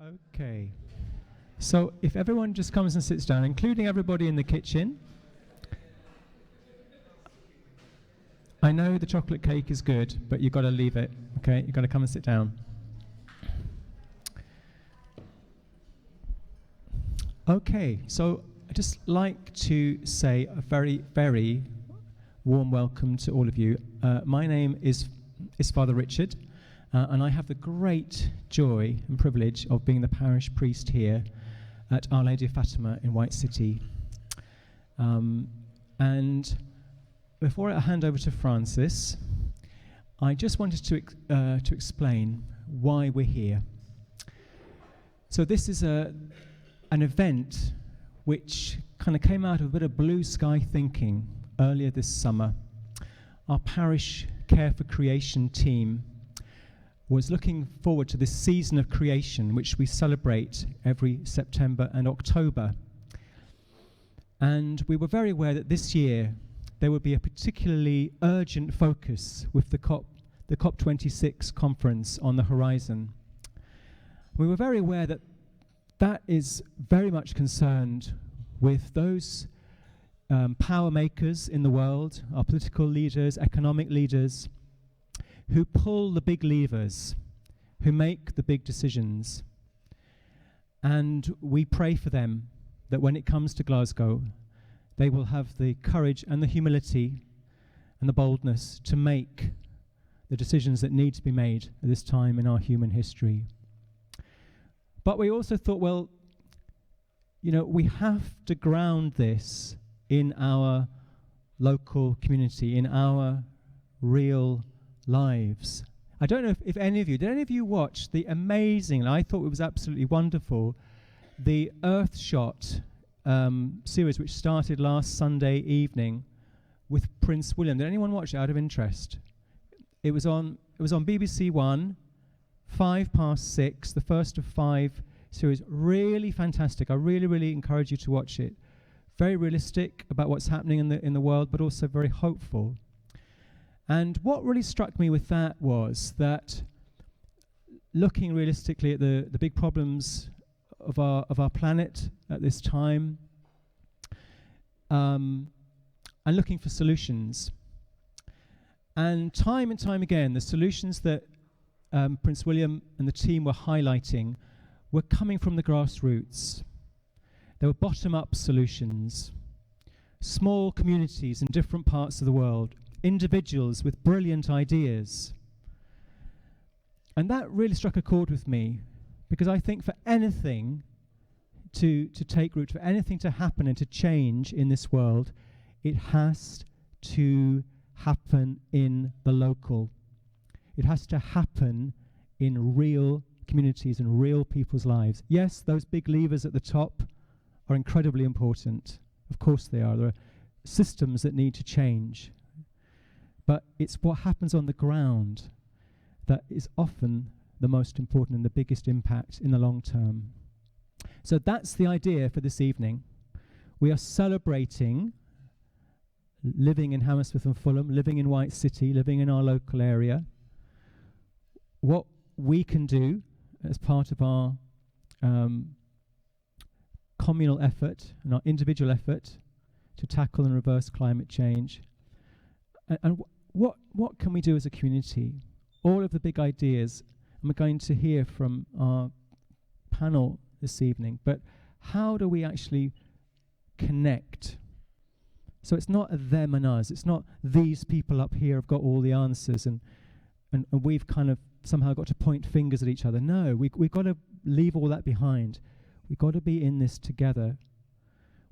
Okay. So if everyone just comes and sits down, including everybody in the kitchen. I know the chocolate cake is good, but you've got to leave it, okay? You've got to come and sit down. Okay, so I'd just like to say a very, very warm welcome to all of you. My name is Father Richard, and I have the great joy and privilege of being the parish priest here at Our Lady of Fatima in White City. And before I hand over to Francis, I just wanted to explain why we're here. So this is an event which kind of came out of a bit of blue sky thinking earlier this summer. Our parish Care for Creation team was looking forward to this season of creation, which we celebrate every September and October. And we were very aware that this year there would be a particularly urgent focus with the COP26 conference on the horizon. We were very aware that that is very much concerned with those power makers in the world, our political leaders, economic leaders, who pull the big levers, who make the big decisions. And we pray for them that when it comes to Glasgow, they will have the courage and the humility and the boldness to make the decisions that need to be made at this time in our human history. But we also thought, well, you know, we have to ground this in our local community, in our real lives. I don't know if any of you, did any of you watch the amazing, I thought it was absolutely wonderful, the Earthshot series which started last Sunday evening with Prince William? Did anyone watch it out of interest? It was on BBC One, 6:05, the first of 5 series. Really fantastic. I really encourage you to watch it. Very realistic about what's happening in the world, but also very hopeful. And what really struck me with that was that looking realistically at the big problems of our planet at this time, and looking for solutions. And time again, the solutions that Prince William and the team were highlighting were coming from the grassroots. There were bottom-up solutions, small communities in different parts of the world, individuals with brilliant ideas. And that really struck a chord with me, because I think for anything to take root, for anything to happen and to change in this world, it has to happen in the local. It has to happen in real communities and real people's lives. Yes, those big levers at the top are incredibly important. Of course they are. There are systems that need to change. But it's what happens on the ground that is often the most important and the biggest impact in the long term. So that's the idea for this evening. We are celebrating living in Hammersmith and Fulham, living in White City, living in our local area. What we can do as part of our communal effort and our individual effort to tackle and reverse climate change. And what can we do as a community? All of the big ideas, and we're going to hear from our panel this evening, but how do we actually connect? So it's not a them and us. It's not these people up here have got all the answers and we've kind of somehow got to point fingers at each other. No, we've got to leave all that behind. We've got to be in this together.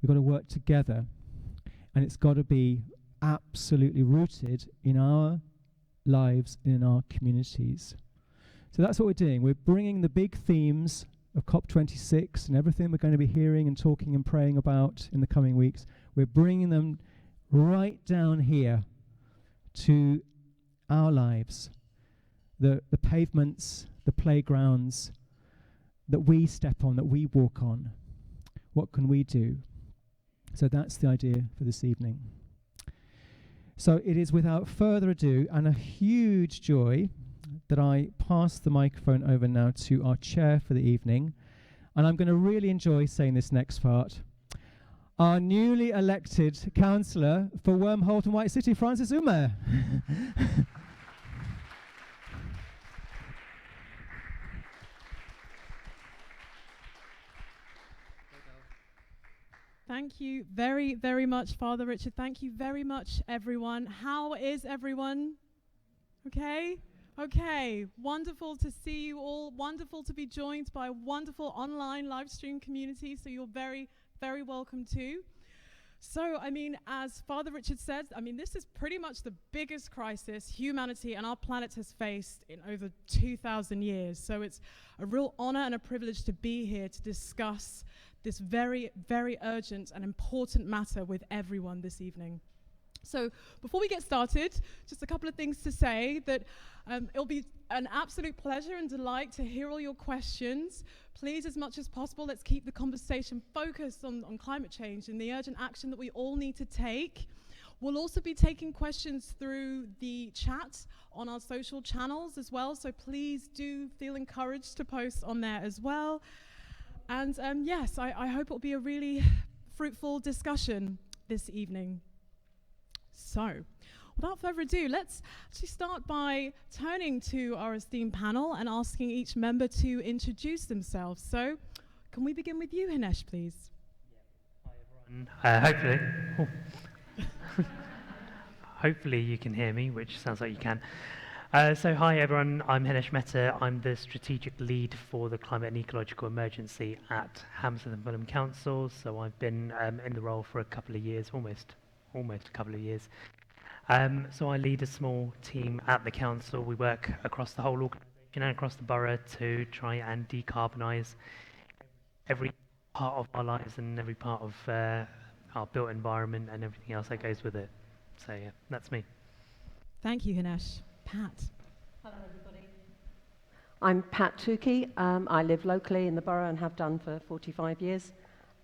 We've got to work together. And it's got to be absolutely rooted in our lives and in our communities. So that's what we're doing. We're bringing the big themes of COP26 and everything we're going to be hearing and talking and praying about in the coming weeks. We're bringing them right down here to our lives. The pavements, the playgrounds that we step on, that we walk on. What can we do? So that's the idea for this evening. So it is without further ado and a huge joy that I pass the microphone over now to our chair for the evening. And I'm going to really enjoy saying this next part. Our newly elected councillor for Wormholt and White City, Francis Umer. Thank you very, very much, Father Richard. Thank you very much, everyone. How is everyone? Okay? Okay. Wonderful to see you all. Wonderful to be joined by a wonderful online live stream community. So you're very, very welcome too. So, I mean, as Father Richard said, I mean, this is pretty much the biggest crisis humanity and our planet has faced in over 2,000 years. So it's a real honor and a privilege to be here to discuss this very, very urgent and important matter with everyone this evening. So before we get started, just a couple of things to say that it'll be an absolute pleasure and delight to hear all your questions. Please, as much as possible, let's keep the conversation focused on climate change and the urgent action that we all need to take. We'll also be taking questions through the chat on our social channels as well, so please do feel encouraged to post on there as well. And yes, I hope it'll be a really fruitful discussion this evening. So, without further ado, let's actually start by turning to our esteemed panel and asking each member to introduce themselves. So, can we begin with you, Hinesh, please? Yeah. Hi, everyone. Hopefully you can hear me, which sounds like you can. So hi everyone, I'm Hinesh Mehta. I'm the strategic lead for the climate and ecological emergency at Hammersmith and Fulham Council. So I've been in the role for a couple of years, almost a couple of years. So I lead a small team at the council. We work across the whole organisation and across the borough to try and decarbonise every part of our lives and every part of our built environment and everything else that goes with it. So yeah, that's me. Thank you, Hinesh. Pat. Hello, everybody. I'm Pat Tukey. I live locally in the borough and have done for 45 years.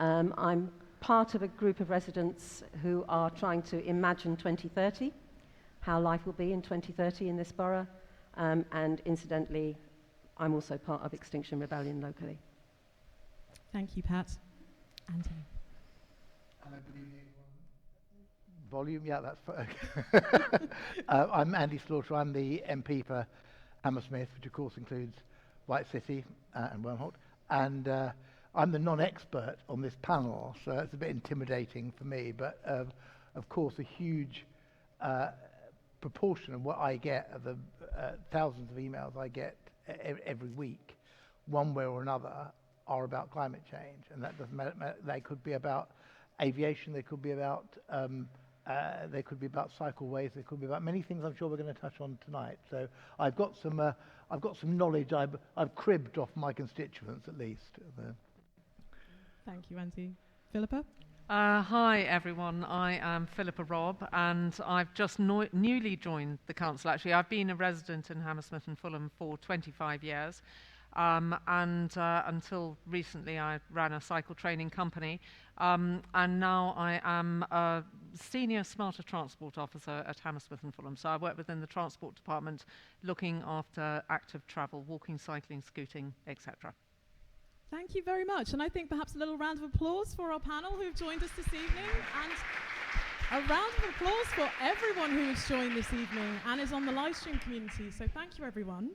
I'm part of a group of residents who are trying to imagine 2030, how life will be in 2030 in this borough. And incidentally, I'm also part of Extinction Rebellion locally. Thank you, Pat. Anthony. Hello, good evening. Volume, yeah, that's I'm Andy Slaughter. I'm the MP for Hammersmith, which of course includes White City and Wormholt. And I'm the non-expert on this panel, so it's a bit intimidating for me. But of course, a huge proportion of what I get, of the thousands of emails I get every week, one way or another, are about climate change. And that doesn't matter. They could be about aviation. They could be about cycleways. They could be about many things. I'm sure we're going to touch on tonight. So I've got some knowledge I've cribbed off my constituents at least. Thank you, Andy. Philippa. Hi everyone, I am Philippa Robb and I've just newly joined the council. Actually, I've been a resident in Hammersmith and Fulham for 25 years. And until recently I ran a cycle training company, and now I am a senior smarter transport officer at Hammersmith and Fulham. So I work within the transport department looking after active travel, walking, cycling, scooting, etc. Thank you very much. And I think perhaps a little round of applause for our panel who've joined us this evening, and a round of applause for everyone who has joined this evening and is on the live stream community. So thank you everyone.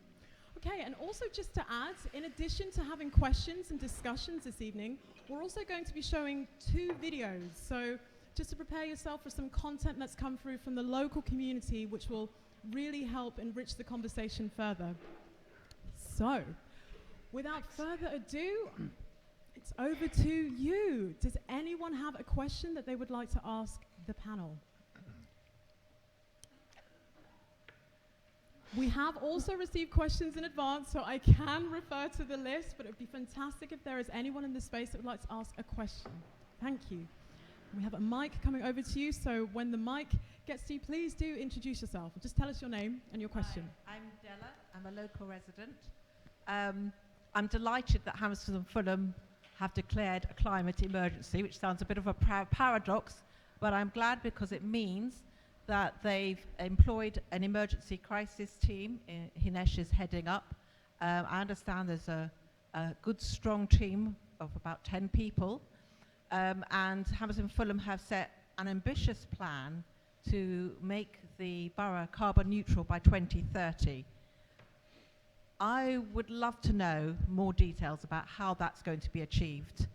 Okay, and also just to add, in addition to having questions and discussions this evening, we're also going to be showing 2 videos. So just to prepare yourself for some content that's come through from the local community, which will really help enrich the conversation further. So, without further ado, it's over to you. Does anyone have a question that they would like to ask the panel? We have also received questions in advance, so I can refer to the list, but it would be fantastic if there is anyone in the space that would like to ask a question. Thank you. We have a mic coming over to you, so when the mic gets to you, please do introduce yourself. Just tell us your name and your question. Hi, I'm Della. I'm a local resident. I'm delighted that Hammersmith and Fulham have declared a climate emergency, which sounds a bit of a paradox, but I'm glad because it means that they've employed an emergency crisis team. Hinesh is heading up. I understand there's a good, strong team of about 10 people. And Hammersmith and Fulham have set an ambitious plan to make the borough carbon neutral by 2030. I would love to know more details about how that's going to be achieved.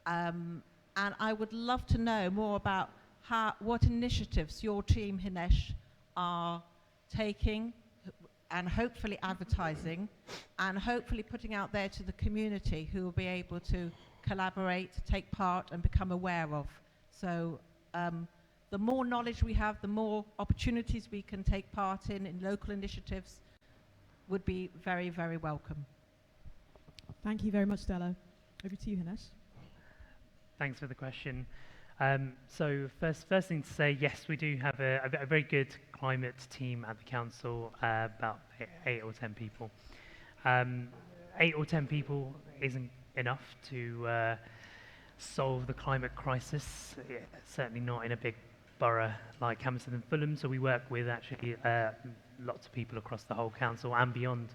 And I would love to know more about what initiatives your team, Hinesh, are taking and hopefully advertising and hopefully putting out there to the community who will be able to collaborate, take part and become aware of. So the more knowledge we have, the more opportunities we can take part in local initiatives would be very, very welcome. Thank you very much, Stella. Over to you, Hinesh. Thanks for the question. So first thing to say, yes, we do have a very good climate team at the council, about 8 or 10 people. 8 or 10 people isn't enough to solve the climate crisis, certainly not in a big borough like Hammersmith and Fulham, so we work with actually lots of people across the whole council and beyond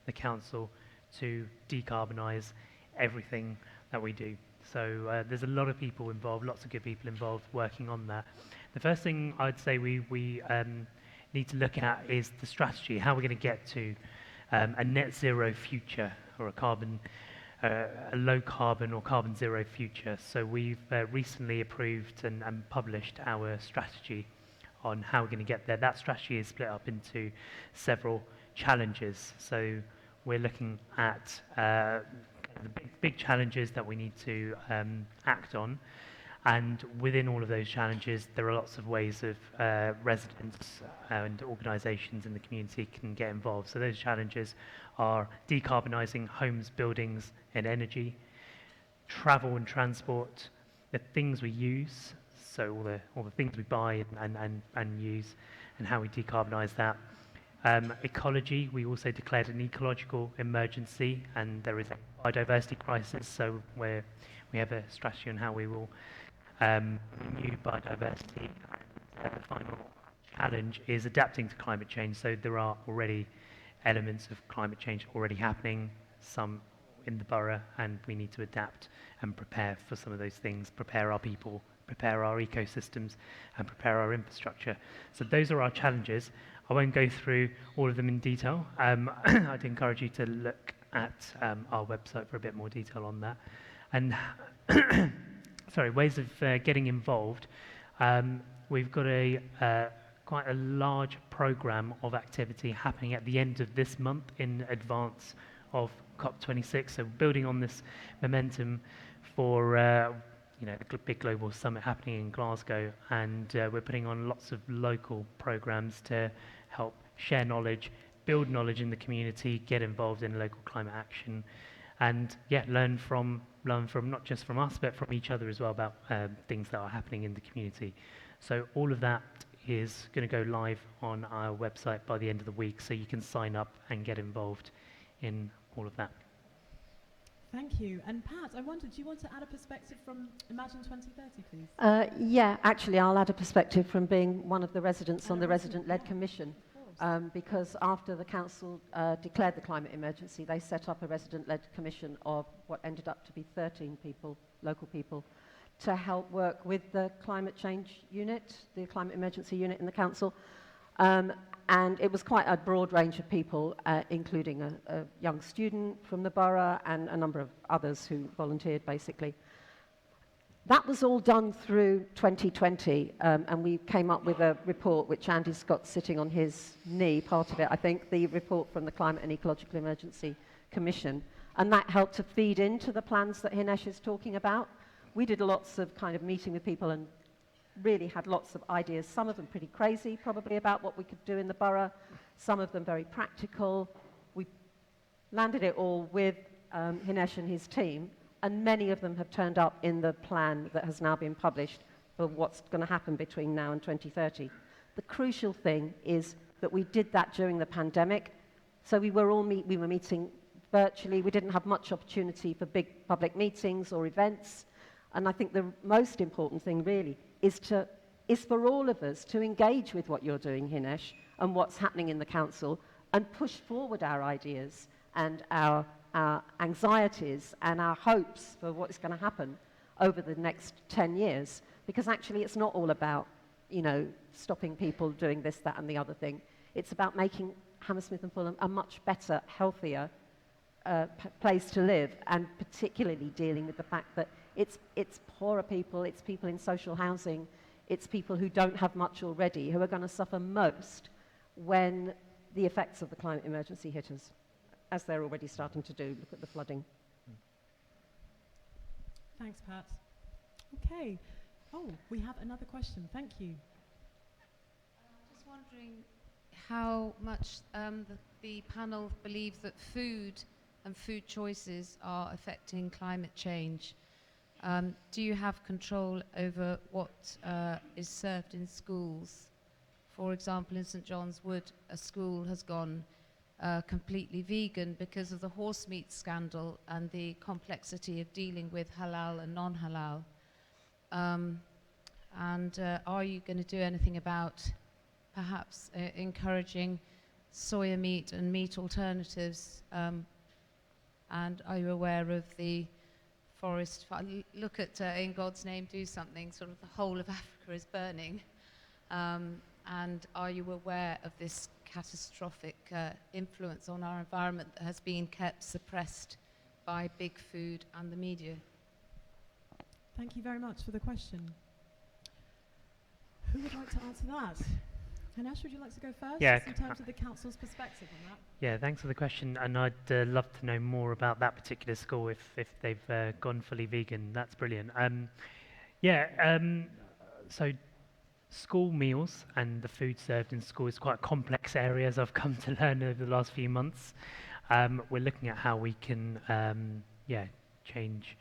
the council to decarbonise everything that we do. So there's a lot of people involved, lots of good people involved working on that. The first thing I'd say we need to look at is the strategy, how we're going to get to a net zero future or a low carbon or carbon zero future. So we've recently approved and published our strategy on how we're going to get there. That strategy is split up into several challenges. So we're looking at the big challenges that we need to act on, and within all of those challenges there are lots of ways of residents and organisations in the community can get involved. So those challenges are decarbonising homes, buildings and energy, travel and transport, the things we use, so all the things we buy and use, and how we decarbonise that. Ecology, we also declared an ecological emergency, and there is a biodiversity crisis, so we have a strategy on how we will renew biodiversity. And the final challenge is adapting to climate change. So there are already elements of climate change already happening, some in the borough, and we need to adapt and prepare for some of those things, prepare our people, prepare our ecosystems, and prepare our infrastructure. So those are our challenges. I won't go through all of them in detail. I'd encourage you to look at our website for a bit more detail on that. And sorry, ways of getting involved. We've got quite a large program of activity happening at the end of this month in advance of COP26. So building on this momentum for the big global summit happening in Glasgow, and we're putting on lots of local programs to help share knowledge, build knowledge in the community, get involved in local climate action, and learn from not just from us but from each other as well about things that are happening in the community. So all of that is going to go live on our website by the end of the week, so you can sign up and get involved in all of that. Thank you. And Pat, I wondered, do you want to add a perspective from Imagine 2030, please? Yeah, actually, I'll add a perspective from being one of the residents on the resident-led commission. Because after the council declared the climate emergency, they set up a resident-led commission of what ended up to be 13 people, local people, to help work with the climate change unit, the climate emergency unit in the council. And it was quite a broad range of people, including a young student from the borough and a number of others who volunteered, basically. That was all done through 2020, and we came up with a report which Andy's got sitting on his knee, part of it, I think, the report from the Climate and Ecological Emergency Commission, and that helped to feed into the plans that Hinesh is talking about. We did lots of kind of meeting with people and really had lots of ideas, some of them pretty crazy probably about what we could do in the borough, some of them very practical. We landed it all with Hinesh and his team, and many of them have turned up in the plan that has now been published for what's going to happen between now and 2030. The crucial thing is that we did that during the pandemic, so we were meeting virtually. We didn't have much opportunity for big public meetings or events, and I think the most important thing really is to is for all of us to engage with what you're doing, Hinesh, and what's happening in the council, and push forward our ideas and our anxieties and our hopes for what is going to happen over the next 10 years. Because actually it's not all about, you know, stopping people doing this, that and the other thing. It's about making Hammersmith and Fulham a much better, healthier place to live, and particularly dealing with the fact that it's poorer people, it's people in social housing, it's people who don't have much already who are going to suffer most when the effects of the climate emergency hit us, as they're already starting to do. Look at the flooding. Thanks, Pat. Okay. Oh, we have another question. Thank you. Just wondering how much the panel believes that food and food choices are affecting climate change. Do you have control over what is served in schools? For example, in St John's Wood, a school has gone completely vegan because of the horse meat scandal and the complexity of dealing with halal and non-halal. Are you going to do anything about perhaps encouraging soya meat and meat alternatives? And are you aware of the forest fire? Look at In God's Name, Do Something, sort of the whole of Africa is burning. And are you aware of this catastrophic influence on our environment that has been kept suppressed by big food and the media? Thank you very much for the question. Who would like to answer that? Hinesh, would you like to go first? Yeah, Just in terms of the council's perspective on that. Yeah, thanks for the question, and I'd love to know more about that particular school if they've gone fully vegan. That's brilliant. So school meals and the food served in school is quite a complex area, as I've come to learn over the last few months. We're looking at how we can change,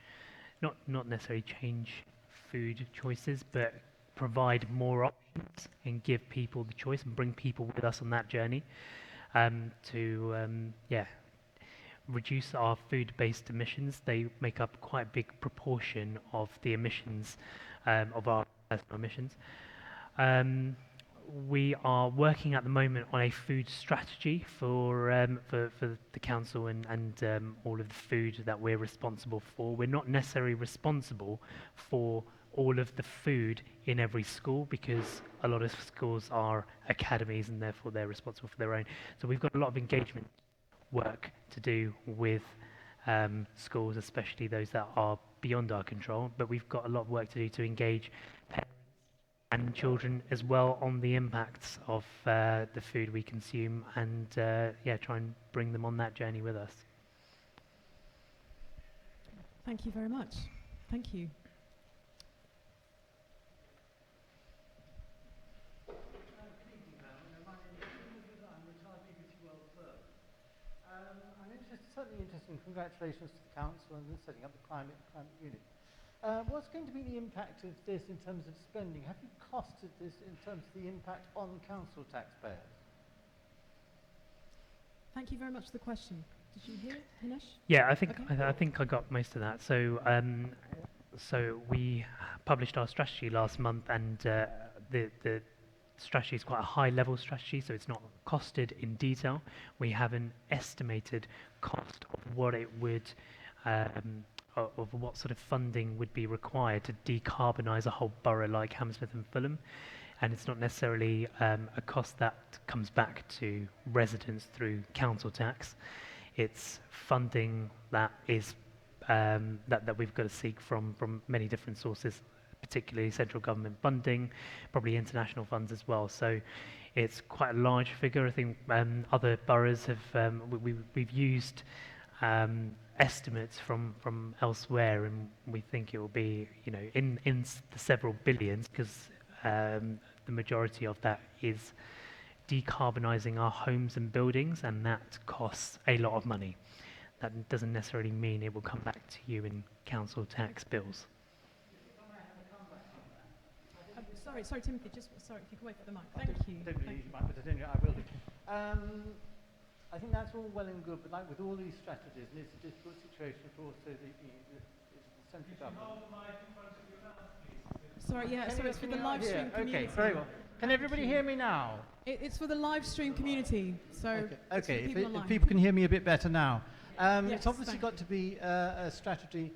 not necessarily change food choices, but provide more options and give people the choice and bring people with us on that journey to reduce our food-based emissions. They make up quite a big proportion of the emissions of our personal emissions. We are working at the moment on a food strategy for the council and all of the food that we're responsible for. We're not necessarily responsible for all of the food in every school, because a lot of schools are academies and therefore they're responsible for their own. So we've got a lot of engagement work to do with schools, especially those that are beyond our control, but we've got a lot of work to do to engage parents and children as well on the impacts of the food we consume, and try and bring them on that journey with us. Thank you very much. Thank you. Certainly interesting. Congratulations to the council and setting up the climate unit. What's going to be the impact of this in terms of spending? Have you costed this in terms of the impact on council taxpayers? Thank you very much for the question. Did you hear it, Hinesh? Yeah, I think Okay. I think I got most of that. So we published our strategy last month, and the strategy is quite a high-level strategy, so it's not costed in detail. We have an estimated cost of what it would, of what sort of funding would be required to decarbonise a whole borough like Hammersmith and Fulham, and it's not necessarily a cost that comes back to residents through council tax. It's funding that is that we've got to seek from many different sources, particularly central government funding, probably international funds as well. So it's quite a large figure. I think other boroughs have we've used estimates from elsewhere, and we think it will be in the several billions, because the majority of that is decarbonising our homes and buildings, and that costs a lot of money. That doesn't necessarily mean it will come back to you in council tax bills. Sorry, Timothy, if you could wait for the mic. Thank you. Don't really use mine, but I will do. I think that's all well and good, but like with all these strategies, and it's a difficult situation for also the central government. Sorry, yeah, so it's for the live stream community. Okay, very well. Can everybody hear me now? It's for the live stream community, so Okay, people if online. people can hear me a bit better now. Yes, It's obviously got to be a strategy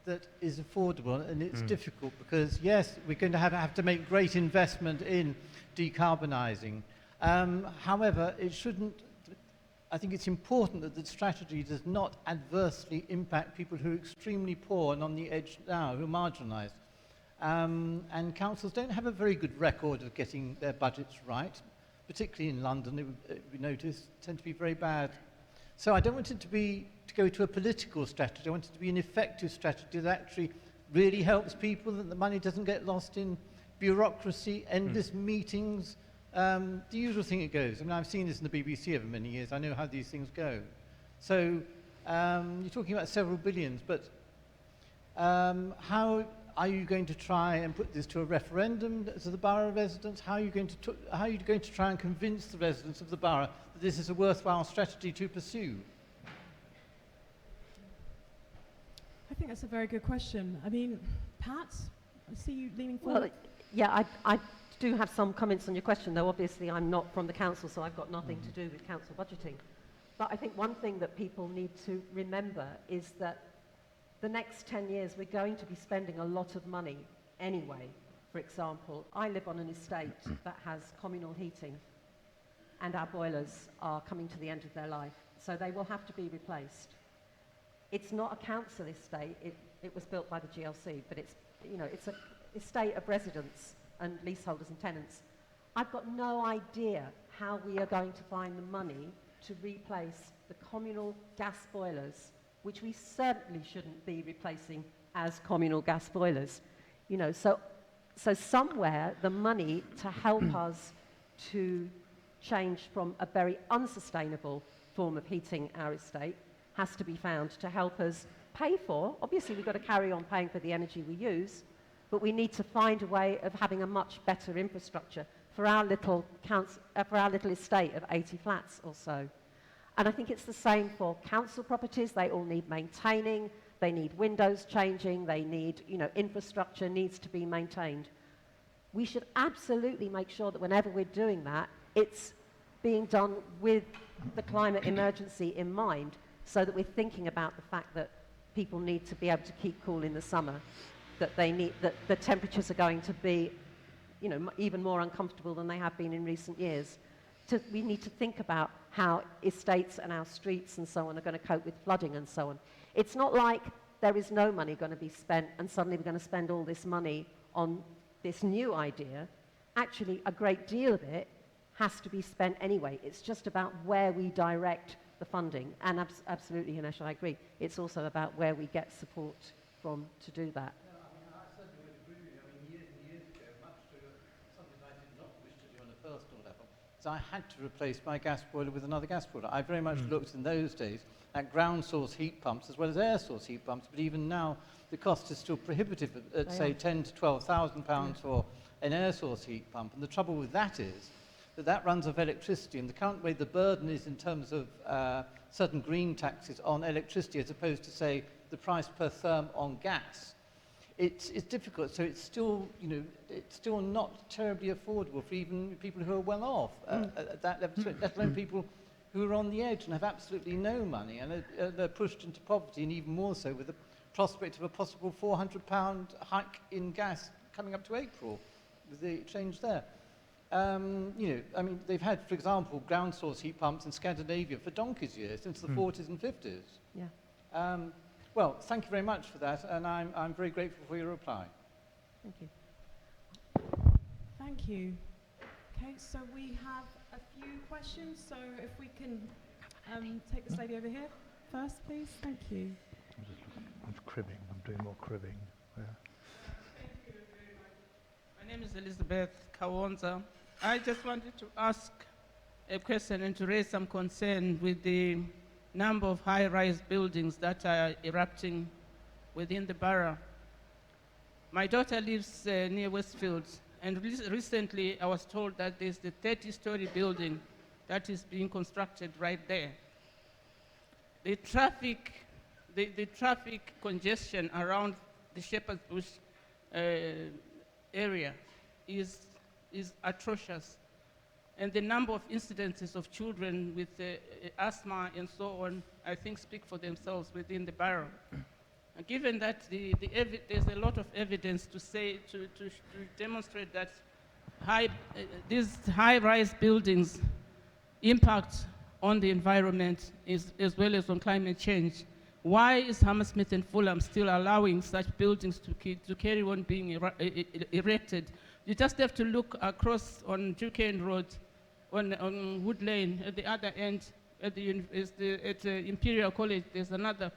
that is affordable, and it's difficult because, yes, we're going to have to make great investment in decarbonising. However, it shouldn't. I think it's important that the strategy does not adversely impact people who are extremely poor and on the edge now, who are marginalised. And councils don't have a very good record of getting their budgets right, particularly in London, we notice, tend to be very bad. So I don't want it to go to a political strategy. I want it to be an effective strategy that actually really helps people, that the money doesn't get lost in bureaucracy, endless meetings, the usual thing it goes. I mean, I've seen this in the BBC over many years. I know how these things go. So you're talking about several billions, but how are you going to try and put this to a referendum to the borough residents? How are you going to try and convince the residents of the borough that this is a worthwhile strategy to pursue? I think that's a very good question. I mean, Pat, I see you leaning forward. Well, yeah, I do have some comments on your question, though obviously I'm not from the council, so I've got nothing to do with council budgeting. But I think one thing that people need to remember is that the next 10 years we're going to be spending a lot of money anyway. For example, I live on an estate that has communal heating, and our boilers are coming to the end of their life, so they will have to be replaced. It's not a council estate, it was built by the GLC, but it's an estate of residents and leaseholders and tenants. I've got no idea how we are going to find the money to replace the communal gas boilers, which we certainly shouldn't be replacing as communal gas boilers. So somewhere the money to help us to change from a very unsustainable form of heating our estate has to be found to help us pay for. Obviously, we've got to carry on paying for the energy we use, but we need to find a way of having a much better infrastructure for our little estate of 80 flats or so. And I think it's the same for council properties. They all need maintaining, they need windows changing, they need, infrastructure needs to be maintained. We should absolutely make sure that whenever we're doing that, it's being done with the climate emergency in mind, so that we're thinking about the fact that people need to be able to keep cool in the summer, that the temperatures are going to be, even more uncomfortable than they have been in recent years. We need to think about how estates and our streets and so on are going to cope with flooding and so on. It's not like there is no money going to be spent and suddenly we're going to spend all this money on this new idea. Actually, a great deal of it has to be spent anyway. It's just about where we direct the funding. And absolutely, Hinesh, I agree. It's also about where we get support from to do that. I certainly would agree with you. I mean, years and years ago, much to something I did not wish to do on a personal level, is I had to replace my gas boiler with another gas boiler. I very much looked in those days at ground source heat pumps as well as air source heat pumps, but even now the cost is still prohibitive at say £10,000 to £12,000 for an air source heat pump. And the trouble with that is that runs off electricity, and the current way the burden is in terms of certain green taxes on electricity as opposed to, say, the price per therm on gas. It's difficult, so it's still, it's still not terribly affordable for even people who are well off at that level, let alone people who are on the edge and have absolutely no money, and they're pushed into poverty, and even more so with the prospect of a possible £400 hike in gas coming up to April with the change there. I mean, they've had, for example, ground source heat pumps in Scandinavia for donkey's years, since the 40s and 50s. Yeah. Well, thank you very much for that, and I'm very grateful for your reply. Thank you. Thank you. Okay, so we have a few questions, so if we can take this lady over here first, please. Thank you. I'm cribbing. I'm doing more cribbing. Yeah. Thank you very much. My name is Elizabeth Kawonza. I just wanted to ask a question and to raise some concern with the number of high-rise buildings that are erupting within the borough. My daughter lives near Westfield, and recently I was told that there's the 30-story building that is being constructed right there. The traffic congestion around the Shepherd's Bush area is atrocious. And the number of incidences of children with asthma and so on, I think, speak for themselves within the borough. And given that there's a lot of evidence to demonstrate that these high-rise buildings impact on the environment as well as on climate change, why is Hammersmith and Fulham still allowing such buildings to carry on being erected? You just have to look across on Duquesne Road, on Wood Lane, at the other end, at Imperial College, there's another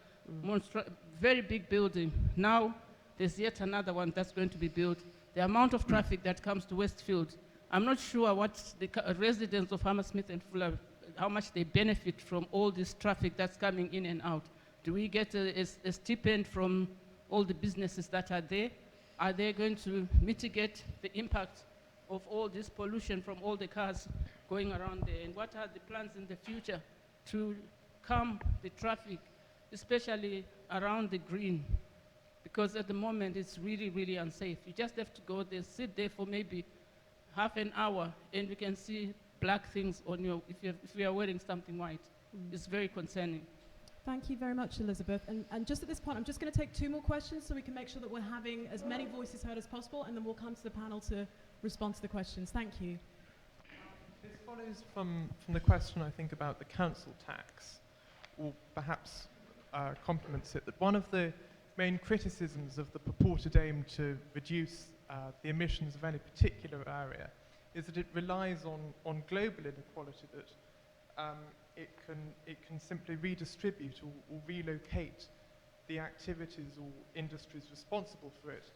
very big building. Now, there's yet another one that's going to be built. The amount of traffic that comes to Westfield, I'm not sure what the residents of Hammersmith and Fulham, how much they benefit from all this traffic that's coming in and out. Do we get a stipend from all the businesses that are there? Are they going to mitigate the impact of all this pollution from all the cars going around there? And what are the plans in the future to calm the traffic, especially around the green? Because at the moment it's really, really unsafe. You just have to go there, sit there for maybe half an hour, and you can see black things on your, if you are wearing something white. It's very concerning. Thank you very much, Elizabeth. And just at this point, I'm just going to take 2 more questions so we can make sure that we're having as many voices heard as possible, and then we'll come to the panel to respond to the questions. Thank you. This follows from the question, I think, about the council tax, or perhaps complements it, that one of the main criticisms of the purported aim to reduce the emissions of any particular area is that it relies on global inequality, that it can simply redistribute or relocate the activities or industries responsible for it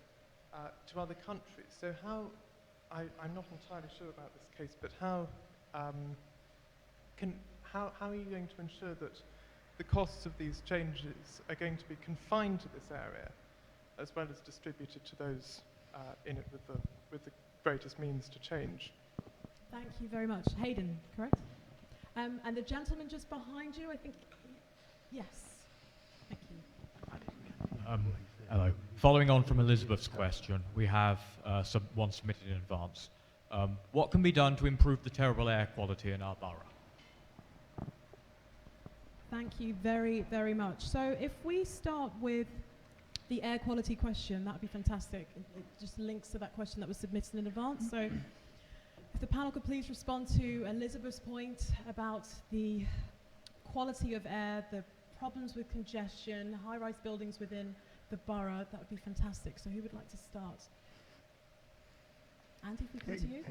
to other countries. So I'm not entirely sure about this case, but how are you going to ensure that the costs of these changes are going to be confined to this area, as well as distributed to those in it with the greatest means to change? Thank you very much. Hayden, correct? And the gentleman just behind you, I think, yes. Thank you. Hello. Following on from Elizabeth's question, we have one submitted in advance. What can be done to improve the terrible air quality in our borough? Thank you very, very much. So if we start with the air quality question, that would be fantastic. It just links to that question that was submitted in advance. So if the panel could please respond to Elizabeth's point about the quality of air, the problems with congestion, high-rise buildings within the borough, that would be fantastic. So who would like to start? Andy, if we come to you.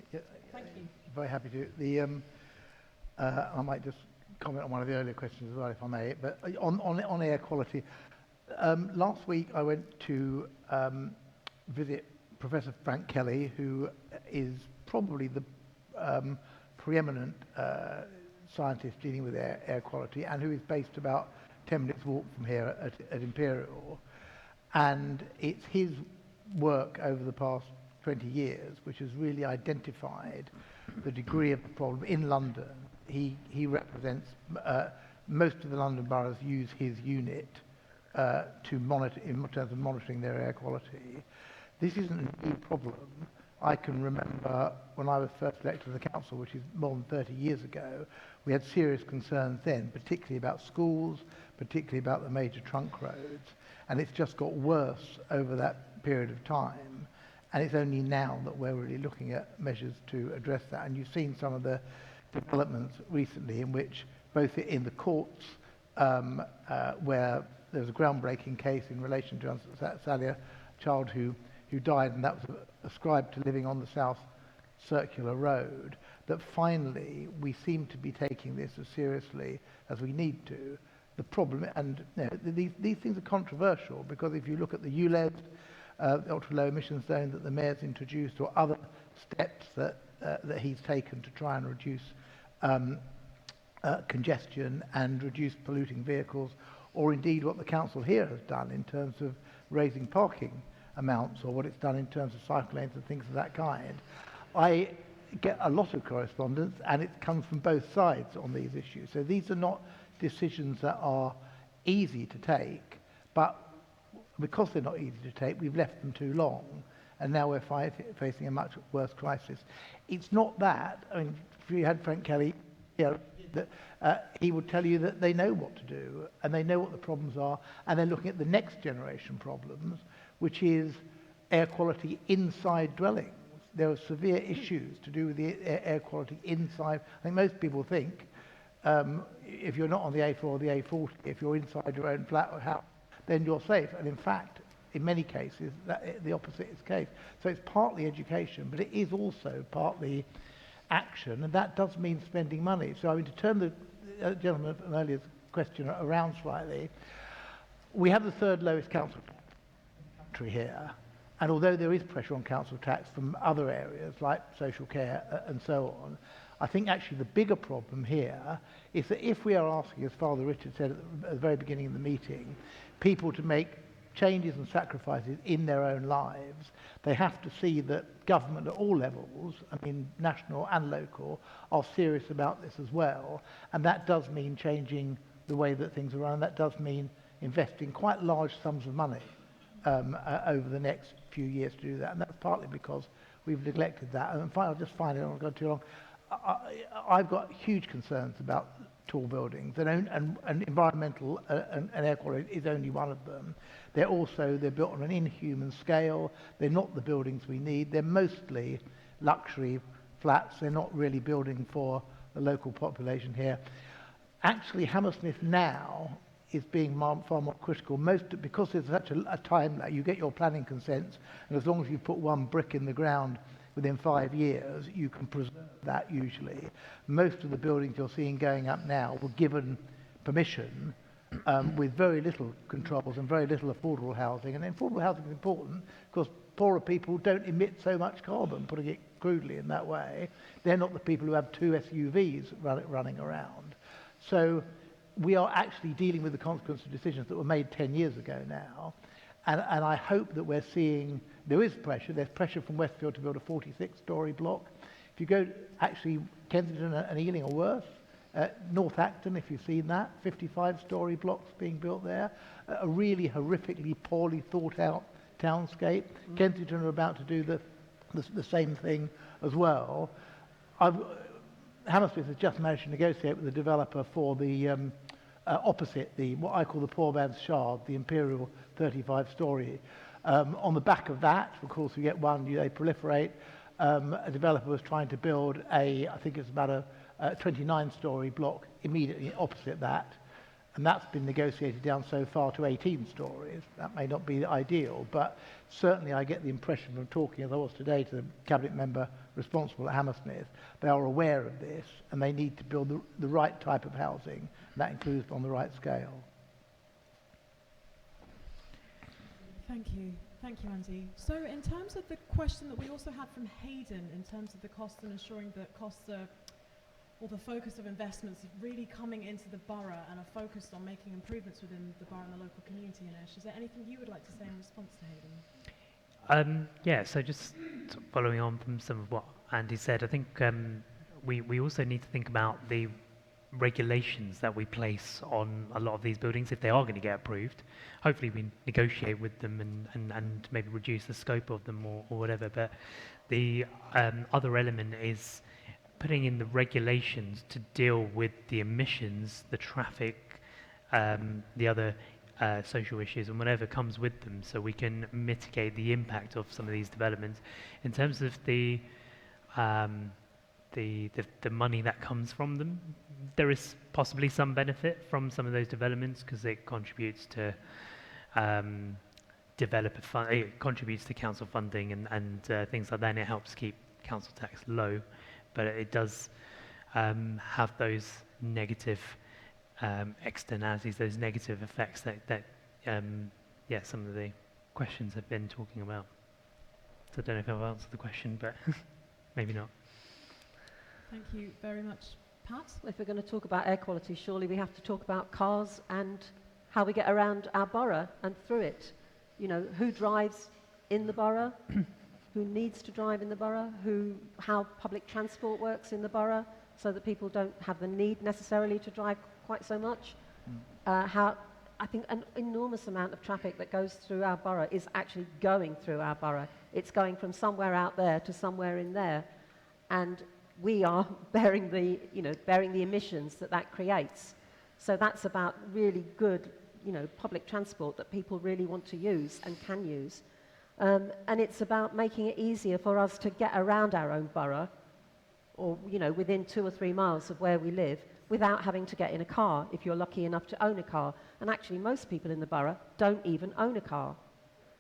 Thank you. Very happy to. I might just comment on one of the earlier questions as well, if I may. But on air quality, last week I went to visit Professor Frank Kelly, who is probably the preeminent scientist dealing with air quality, and who is based about 10 minutes walk from here at Imperial. And it's his work over the past 20 years which has really identified the degree of the problem in London. He represents most of the London boroughs use his unit to monitor, in terms of monitoring their air quality. This isn't a new problem. I can remember when I was first elected to the council, which is more than 30 years ago, we had serious concerns then, particularly about schools, particularly about the major trunk roads, and it's just got worse over that period of time. And it's only now that we're really looking at measures to address that. And you've seen some of the developments recently in which, both in the courts, where there was a groundbreaking case in relation to Salia, a child who died, and that was ascribed to living on the South Circular Road, that finally we seem to be taking this as seriously as we need to. The problem, and these things are controversial, because if you look at the ULEZ, the ultra-low emission zone that the mayor's introduced, or other steps that he's taken to try and reduce congestion and reduce polluting vehicles, or indeed what the council here has done in terms of raising parking amounts, or what it's done in terms of cycle lanes and things of that kind. I get a lot of correspondence, and it comes from both sides on these issues. So these are not decisions that are easy to take, but because they're not easy to take, we've left them too long. and now we're facing a much worse crisis. It's not that. I mean, if you had Frank Kelly, he would tell you that they know what to do, and they know what the problems are, and they're looking at the next generation problems, which is air quality inside dwellings. There are severe issues to do with the air quality inside. I think most people think if you're not on the A4 or the A40, if you're inside your own flat or house, then you're safe. And in fact, in many cases, the opposite is the case. So it's partly education, but it is also partly action, and that does mean spending money. So I mean, to turn the gentleman from earlier's question around slightly, we have the third lowest council tax in the country here, and although there is pressure on council tax from other areas like social care and so on, I think actually the bigger problem here is that if we are asking, as Father Richard said at the very beginning of the meeting, people to make changes and sacrifices in their own lives, they have to see that government at all levels, I mean national and local, are serious about this as well. And that does mean changing the way that things are run. That does mean investing quite large sums of money over the next few years to do that. And that's partly because we've neglected that. And finally, I'll just find it, I don't want to go too long. I've got huge concerns about tall buildings, and environmental and air quality is only one of them. They're built on an inhuman scale. They're not the buildings we need. They're mostly luxury flats. They're not really building for the local population here. Actually, Hammersmith now is being far more critical, because there's such a time lag. You get your planning consents, and as long as you put one brick in the ground within 5 years, you can preserve that usually. Most of the buildings you're seeing going up now were given permission with very little controls and very little affordable housing. And affordable housing is important because poorer people don't emit so much carbon, putting it crudely in that way. They're not the people who have 2 SUVs running around. So we are actually dealing with the consequences of decisions that were made 10 years ago now. And I hope that we're seeing, there is pressure. There's pressure from Westfield to build a 46-storey block. If you go, actually, Kensington and Ealing are worse. North Acton, if you've seen that, 55-storey blocks being built there. A really horrifically poorly thought out townscape. Kensington are about to do the same thing as well. Hammersmith has just managed to negotiate with the developer for the opposite, what I call the poor man's Shard, the Imperial 35-storey. On the back of that, of course, we get one, they proliferate. A developer was trying to build I think it's about a 29-storey block immediately opposite that, and that's been negotiated down so far to 18 stories. That may not be ideal, but certainly I get the impression from talking, as I was today, to the cabinet member responsible at Hammersmith, they are aware of this, and they need to build the right type of housing, and that includes on the right scale. Thank you, Andy. So in terms of the question that we also had from Hayden, in terms of the costs and ensuring that costs are, or the focus of investments really coming into the borough and are focused on making improvements within the borough and the local community, Inesh, is there anything you would like to say in response to Hayden? Yeah, so just following on from some of what Andy said, I think we also need to think about the regulations that we place on a lot of these buildings if they are going to get approved. Hopefully we negotiate with them and maybe reduce the scope of them or whatever, but the other element is putting in the regulations to deal with the emissions, the traffic, the other social issues and whatever comes with them, so we can mitigate the impact of some of these developments. In terms of the money that comes from them, there is possibly some benefit from some of those developments because it contributes to it contributes to council funding and things like that, and it helps keep council tax low, but it does have those negative externalities, those negative effects that some of the questions have been talking about. So I don't know if I've answered the question, but maybe not. Thank you very much. Pat? If we're going to talk about air quality, surely we have to talk about cars and how we get around our borough and through it. You know, who drives in the borough, who needs to drive in the borough, how public transport works in the borough so that people don't have the need necessarily to drive quite so much. How I think an enormous amount of traffic that goes through our borough is actually going through our borough. It's going from somewhere out there to somewhere in there. And we are bearing the emissions that creates. So that's about really good, public transport that people really want to use and can use. And it's about making it easier for us to get around our own borough, or, within 2 or 3 miles of where we live, without having to get in a car, if you're lucky enough to own a car. And actually, most people in the borough don't even own a car.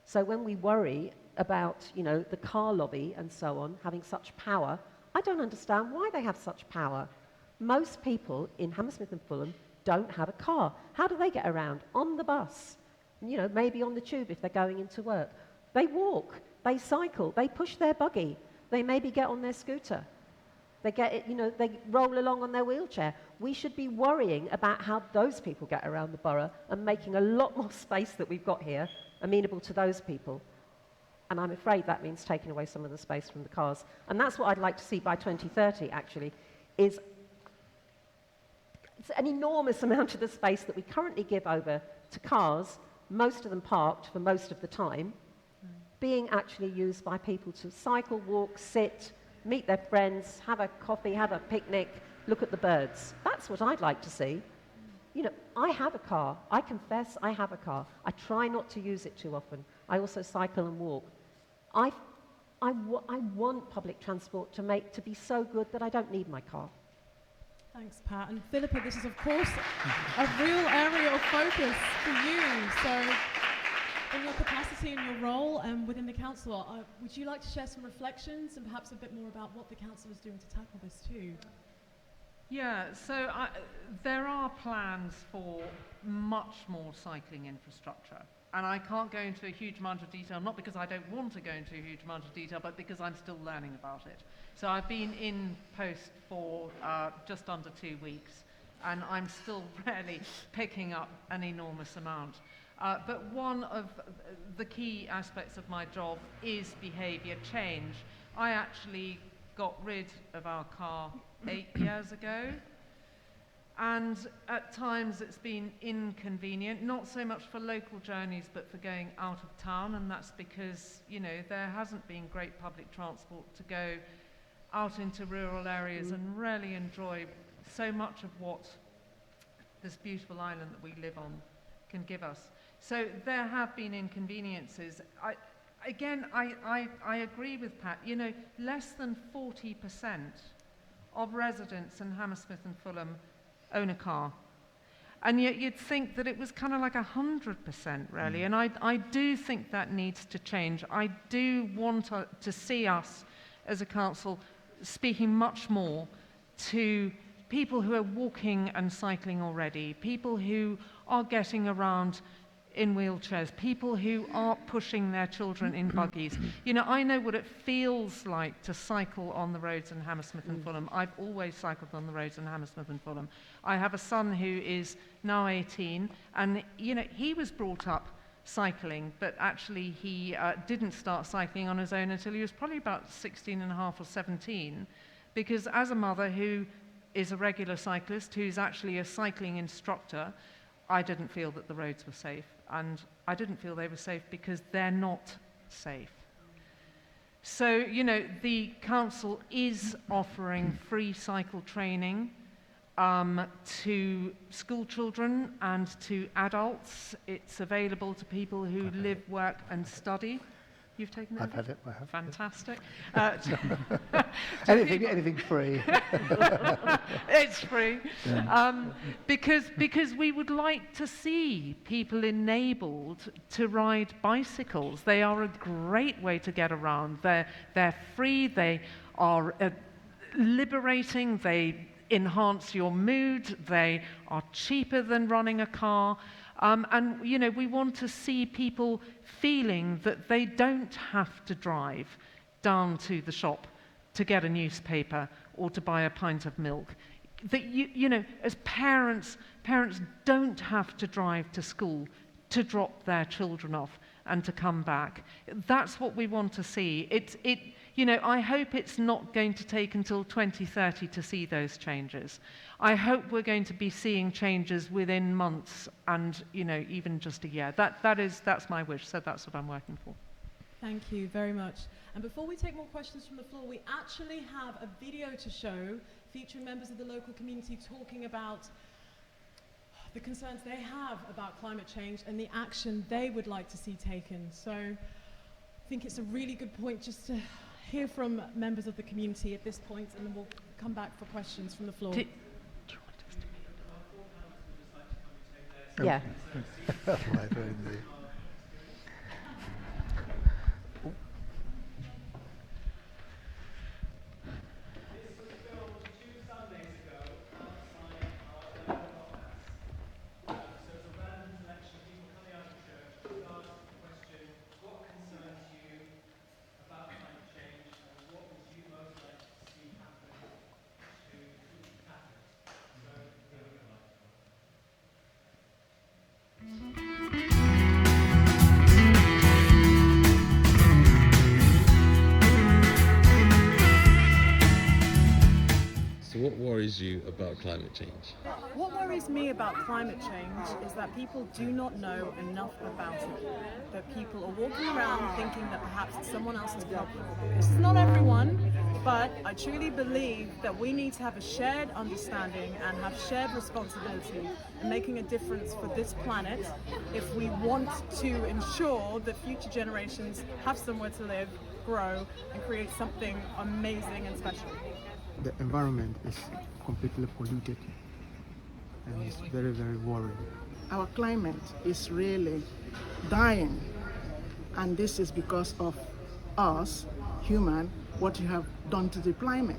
So when we worry about, the car lobby and so on, having such power, I don't understand why they have such power. Most people in Hammersmith and Fulham don't have a car. How do they get around? On the bus, maybe on the tube if they're going into work. They walk, they cycle, they push their buggy, they maybe get on their scooter. They get it, they roll along on their wheelchair. We should be worrying about how those people get around the borough and making a lot more space that we've got here amenable to those people. And I'm afraid that means taking away some of the space from the cars. And that's what I'd like to see by 2030, actually, is it's an enormous amount of the space that we currently give over to cars, most of them parked for most of the time, being actually used by people to cycle, walk, sit, meet their friends, have a coffee, have a picnic, look at the birds. That's what I'd like to see. I have a car. I confess I have a car. I try not to use it too often. I also cycle and walk. I want public transport to be so good that I don't need my car. Thanks, Pat. And Philippa, this is, of course, a real area of focus for you. So, in your capacity and your role within the council, would you like to share some reflections and perhaps a bit more about what the council is doing to tackle this too? Yeah, so there are plans for much more cycling infrastructure. And I can't go into a huge amount of detail, not because I don't want to go into a huge amount of detail, but because I'm still learning about it. So I've been in post for just under 2 weeks, and I'm still really picking up an enormous amount. But one of the key aspects of my job is behaviour change. I actually got rid of our car 8 years ago. And at times it's been inconvenient, not so much for local journeys, but for going out of town. And that's because, there hasn't been great public transport to go out into rural areas and really enjoy so much of what this beautiful island that we live on can give us. So there have been inconveniences. I agree with Pat. Less than 40% of residents in Hammersmith and Fulham own a car. And yet you'd think that it was kind of like 100%, really. And I do think that needs to change. I do want to see us as a council speaking much more to people who are walking and cycling already, people who are getting around in wheelchairs, people who are pushing their children in buggies. I know what it feels like to cycle on the roads in Hammersmith and Fulham. I've always cycled on the roads in Hammersmith and Fulham. I have a son who is now 18, and he was brought up cycling, but actually he didn't start cycling on his own until he was probably about 16 and a half or 17, because as a mother who is a regular cyclist, who's actually a cycling instructor, I didn't feel that the roads were safe. And I didn't feel they were safe because they're not safe. So, the council is offering free cycle training to school children and to adults. It's available to people who live, work and study. You've taken it? I've had it. I have. Fantastic. Anything free. It's free. Yeah. Because we would like to see people enabled to ride bicycles. They are a great way to get around. They're free. They are liberating. They enhance your mood. They are cheaper than running a car. And we want to see people feeling that they don't have to drive down to the shop to get a newspaper or to buy a pint of milk. That as parents don't have to drive to school to drop their children off and to come back. That's what we want to see. you know, I hope it's not going to take until 2030 to see those changes. I hope we're going to be seeing changes within months and, you know, even just a year. That's my wish, so that's what I'm working for. Thank you very much. And before we take more questions from the floor, we actually have a video to show featuring members of the local community talking about the concerns they have about climate change and the action they would like to see taken. So I think it's a really good point just to hear from members of the community at this point, and then we'll come back for questions from the floor. Do you want us to Yeah. Right, indeed. So what worries you about climate change? What worries me about climate change is that people do not know enough about it. That people are walking around thinking that perhaps it's someone else's problem. This is not everyone, but I truly believe that we need to have a shared understanding and have shared responsibility in making a difference for this planet if we want to ensure that future generations have somewhere to live, grow, and create something amazing and special. The environment is completely polluted and it's very, very worrying. Our climate is really dying, and this is because of us, human, what you have done to the climate.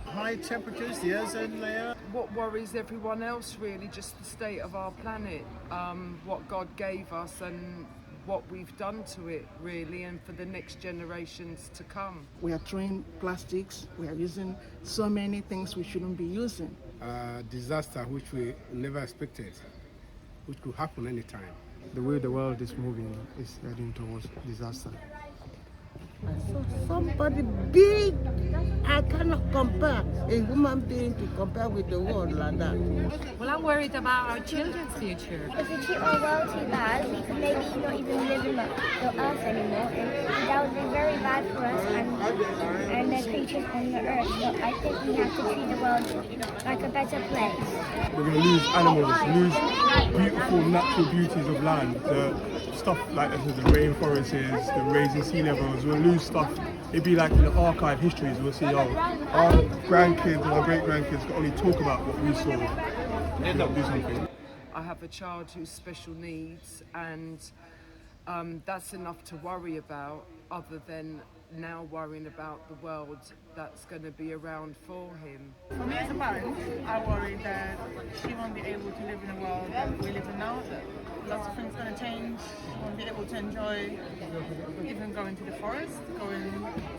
High temperatures, the ozone layer. What worries everyone else really, just the state of our planet, what God gave us and what we've done to it really, and for the next generations to come. We are throwing plastics, we are using so many things we shouldn't be using. Disaster which we never expected, which could happen anytime. The way the world is moving is heading towards disaster. So somebody big, I cannot compare a human being to compare with the world like that. Well, I'm worried about our children's future. If we treat our world too bad, we could maybe not even live in the earth anymore, and that would be very bad for us and the creatures on the earth. So I think we have to treat the world like a better place. We're going to lose animals, lose beautiful natural beauties of land. The stuff like the rainforests, the raising sea levels, we'll lose stuff. It'd be like in the archive histories, we'll see, our grandkids and our great-grandkids can only talk about what we saw. Do something. I have a child who's special needs, and that's enough to worry about, other than now worrying about the world that's going to be around for him. For me as a parent, I worry that she won't be able to live in a world that we live in now, that lots of things are going to change. She won't be able to enjoy even going to the forest, going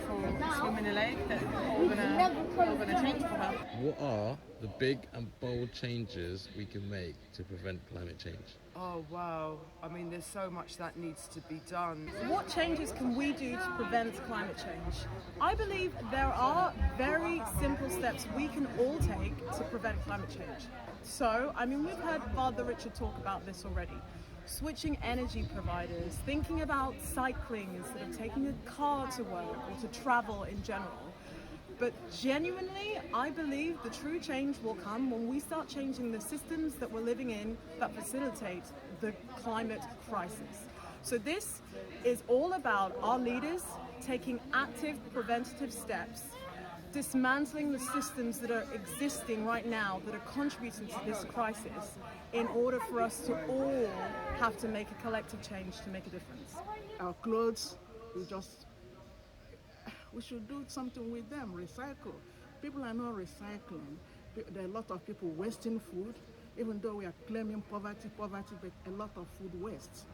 for a swim in the lake. That's all going to change for her. What are the big and bold changes we can make to prevent climate change? Oh wow, I mean there's so much that needs to be done. What changes can we do to prevent climate change? I believe there are very simple steps we can all take to prevent climate change. So, I mean, we've heard Father Richard talk about this already. Switching energy providers, thinking about cycling instead of taking a car to work or to travel in general. But genuinely, I believe the true change will come when we start changing the systems that we're living in that facilitate the climate crisis. So this is all about our leaders taking active preventative steps, dismantling the systems that are existing right now that are contributing to this crisis in order for us to all have to make a collective change to make a difference. Our clothes, we should do something with them, recycle. People are not recycling. There are a lot of people wasting food, even though we are claiming poverty, but a lot of food waste.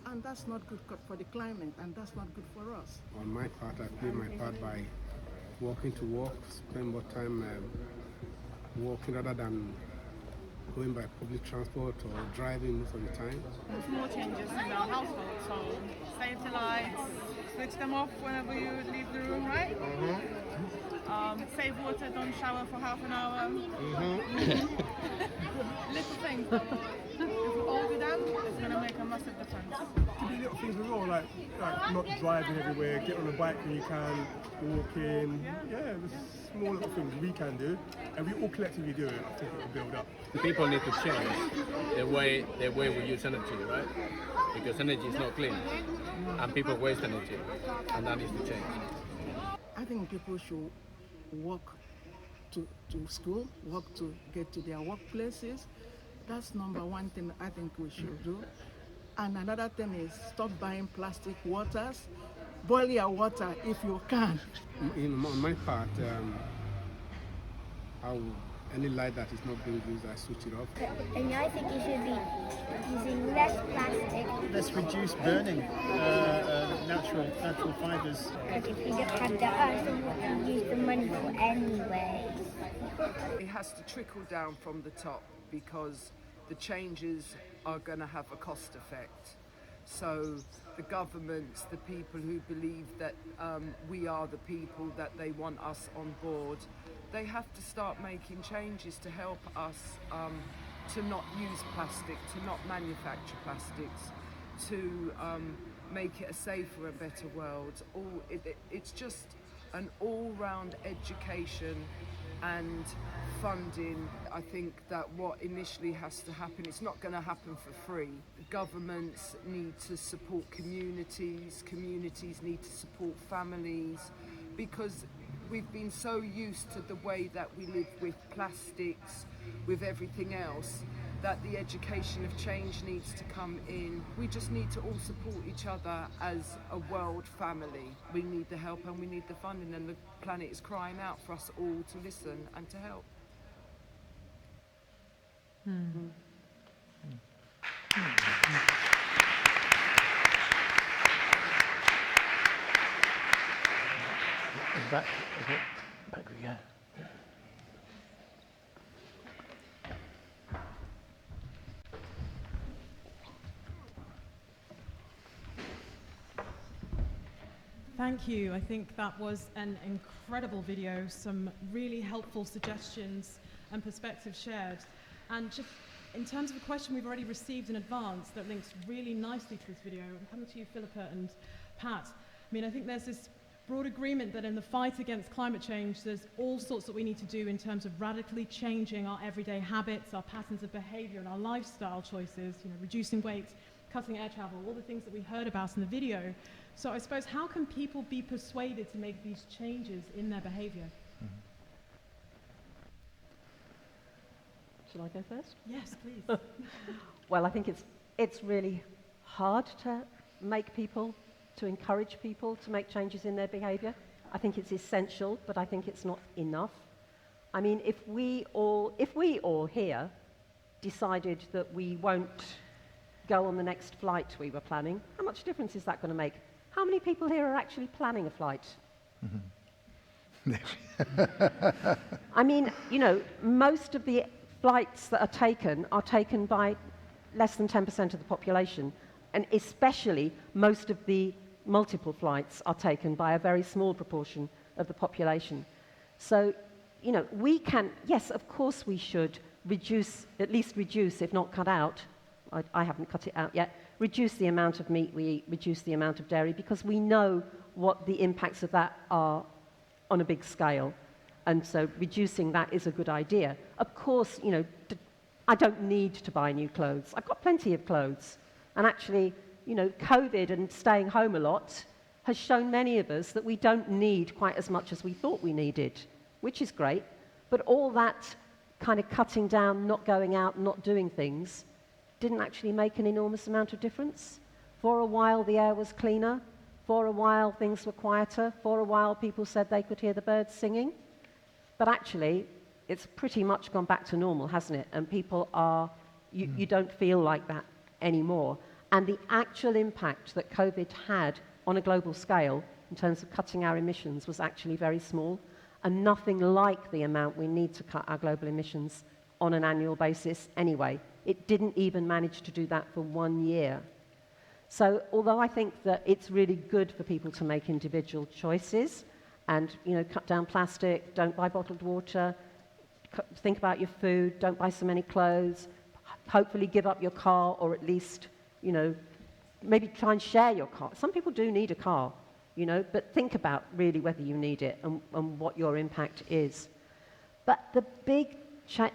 And that's not good for the climate, and that's not good for us. On my part, I play my part by walking to work, spend more time walking rather than going by public transport or driving most of the time. Small changes in our household, so save the lights, switch them off whenever you leave the room, right? Save water, don't shower for half an hour. Little things. If we all do them, it's going to make a massive difference. To be little things as well, like not driving everywhere, get on a bike when you can, walking. Yeah, there's small little things we can do, and we all collectively do it. I think it will build up. People need to change the way we use energy, right? Because energy is not clean, and people waste energy, and that needs to change. I think people should walk to school, walk to get to their workplaces. That's number one thing I think we should do. And another thing is stop buying plastic waters. Boil your water if you can. On my part, any light that is not being used, I switch it off. And I think you should be using less plastic. Let's reduce burning natural fibres. But if you don't have the earth, then what do you use the money for anyway? It has to trickle down from the top because the changes are going to have a cost effect. So the governments, the people who believe that we are the people, that they want us on board, they have to start making changes to help us to not use plastic, to not manufacture plastics, to make it a safer and better world. It's just an all-round education and funding. I think that what initially has to happen, it's not going to happen for free. Governments need to support communities need to support families, because we've been so used to the way that we live with plastics, with everything else, that the education of change needs to come in. We just need to all support each other as a world family. We need the help and we need the funding, and the planet is crying out for us all to listen and to help. Back we go. Thank you. I think that was an incredible video, some really helpful suggestions and perspectives shared. And just in terms of a question we've already received in advance that links really nicely to this video, I'm coming to you, Philippa and Pat. I mean, I think there's this broad agreement that in the fight against climate change, there's all sorts that we need to do in terms of radically changing our everyday habits, our patterns of behavior, and our lifestyle choices, reducing weight, cutting air travel, all the things that we heard about in the video. So I suppose, how can people be persuaded to make these changes in their behavior? Shall I go first? Yes, please. Well, I think it's really hard to encourage people to make changes in their behavior. I think it's essential, but I think it's not enough. I mean, if we all here decided that we won't go on the next flight we were planning, how much difference is that going to make? How many people here are actually planning a flight? I mean, most of the flights that are taken by less than 10% of the population, and especially most of the multiple flights are taken by a very small proportion of the population. So, we can, yes, of course we should at least reduce, if not cut out, I haven't cut it out yet, reduce the amount of meat we eat, reduce the amount of dairy, because we know what the impacts of that are on a big scale. And so reducing that is a good idea. Of course, I don't need to buy new clothes. I've got plenty of clothes. And actually, COVID and staying home a lot has shown many of us that we don't need quite as much as we thought we needed, which is great. But all that kind of cutting down, not going out, not doing things, didn't actually make an enormous amount of difference. For a while, the air was cleaner. For a while, things were quieter. For a while, people said they could hear the birds singing. But actually, it's pretty much gone back to normal, hasn't it? And people are, you don't feel like that anymore. And the actual impact that COVID had on a global scale in terms of cutting our emissions was actually very small, and nothing like the amount we need to cut our global emissions on an annual basis anyway. It didn't even manage to do that for 1 year. So although I think that it's really good for people to make individual choices and, cut down plastic, don't buy bottled water, think about your food, don't buy so many clothes, hopefully give up your car, or at least, maybe try and share your car. Some people do need a car, but think about really whether you need it and what your impact is. But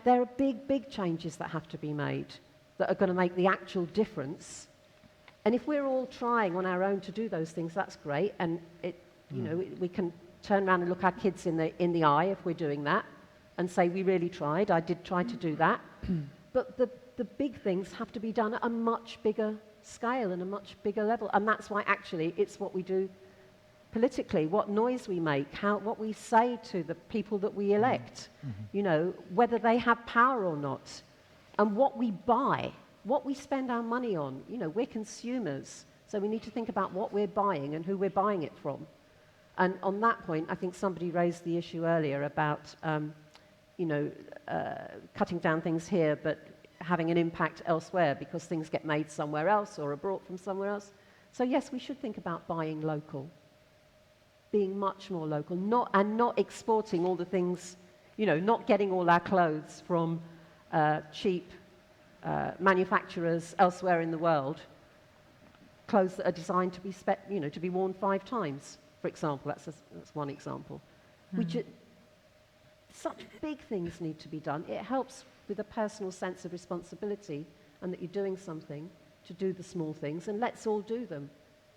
there are big changes that have to be made that are going to make the actual difference. And if we're all trying on our own to do those things, that's great. And we can turn around and look our kids in the eye if we're doing that and say, we really tried. I did try to do that. But the big things have to be done at a much bigger scale and a much bigger level. And that's why actually it's what we do politically, what noise we make, what we say to the people that we elect, whether they have power or not, and what we buy, what we spend our money on. We're consumers, so we need to think about what we're buying and who we're buying it from. And on that point, I think somebody raised the issue earlier about, cutting down things here, but having an impact elsewhere because things get made somewhere else or are brought from somewhere else. So yes, we should think about buying local, being much more local, not exporting all the things, not getting all our clothes from cheap manufacturers elsewhere in the world, clothes that are designed to be to be worn 5 times, for example. That's one example. Such big things need to be done. It helps with a personal sense of responsibility and that you're doing something to do the small things, and let's all do them.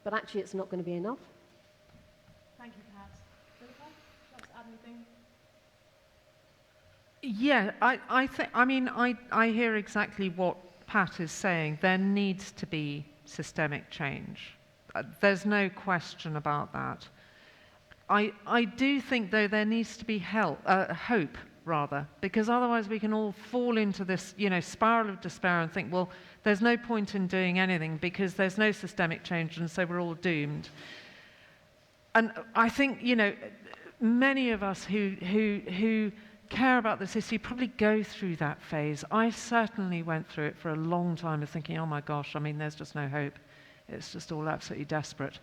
But actually, it's not going to be enough. Thank you, Pat. Philippa, would you like to add anything? Yeah, I hear exactly what Pat is saying. There needs to be systemic change. There's no question about that. I do think, though, there needs to be hope, rather, because otherwise we can all fall into this, spiral of despair and think, well, there's no point in doing anything because there's no systemic change, and so we're all doomed. And I think, many of us who care about this issue probably go through that phase. I certainly went through it for a long time of thinking, oh my gosh, there's just no hope. It's just all absolutely desperate.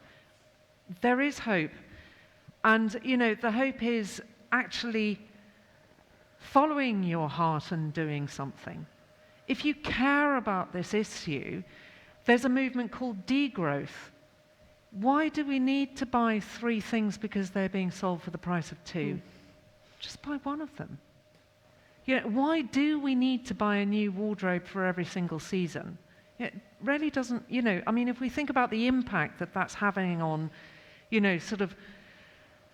There is hope. And, the hope is actually following your heart and doing something. If you care about this issue, there's a movement called degrowth. Why do we need to buy 3 things because they're being sold for the price of 2? Just buy one of them. Why do we need to buy a new wardrobe for every single season? It really doesn't, if we think about the impact that that's having on, sort of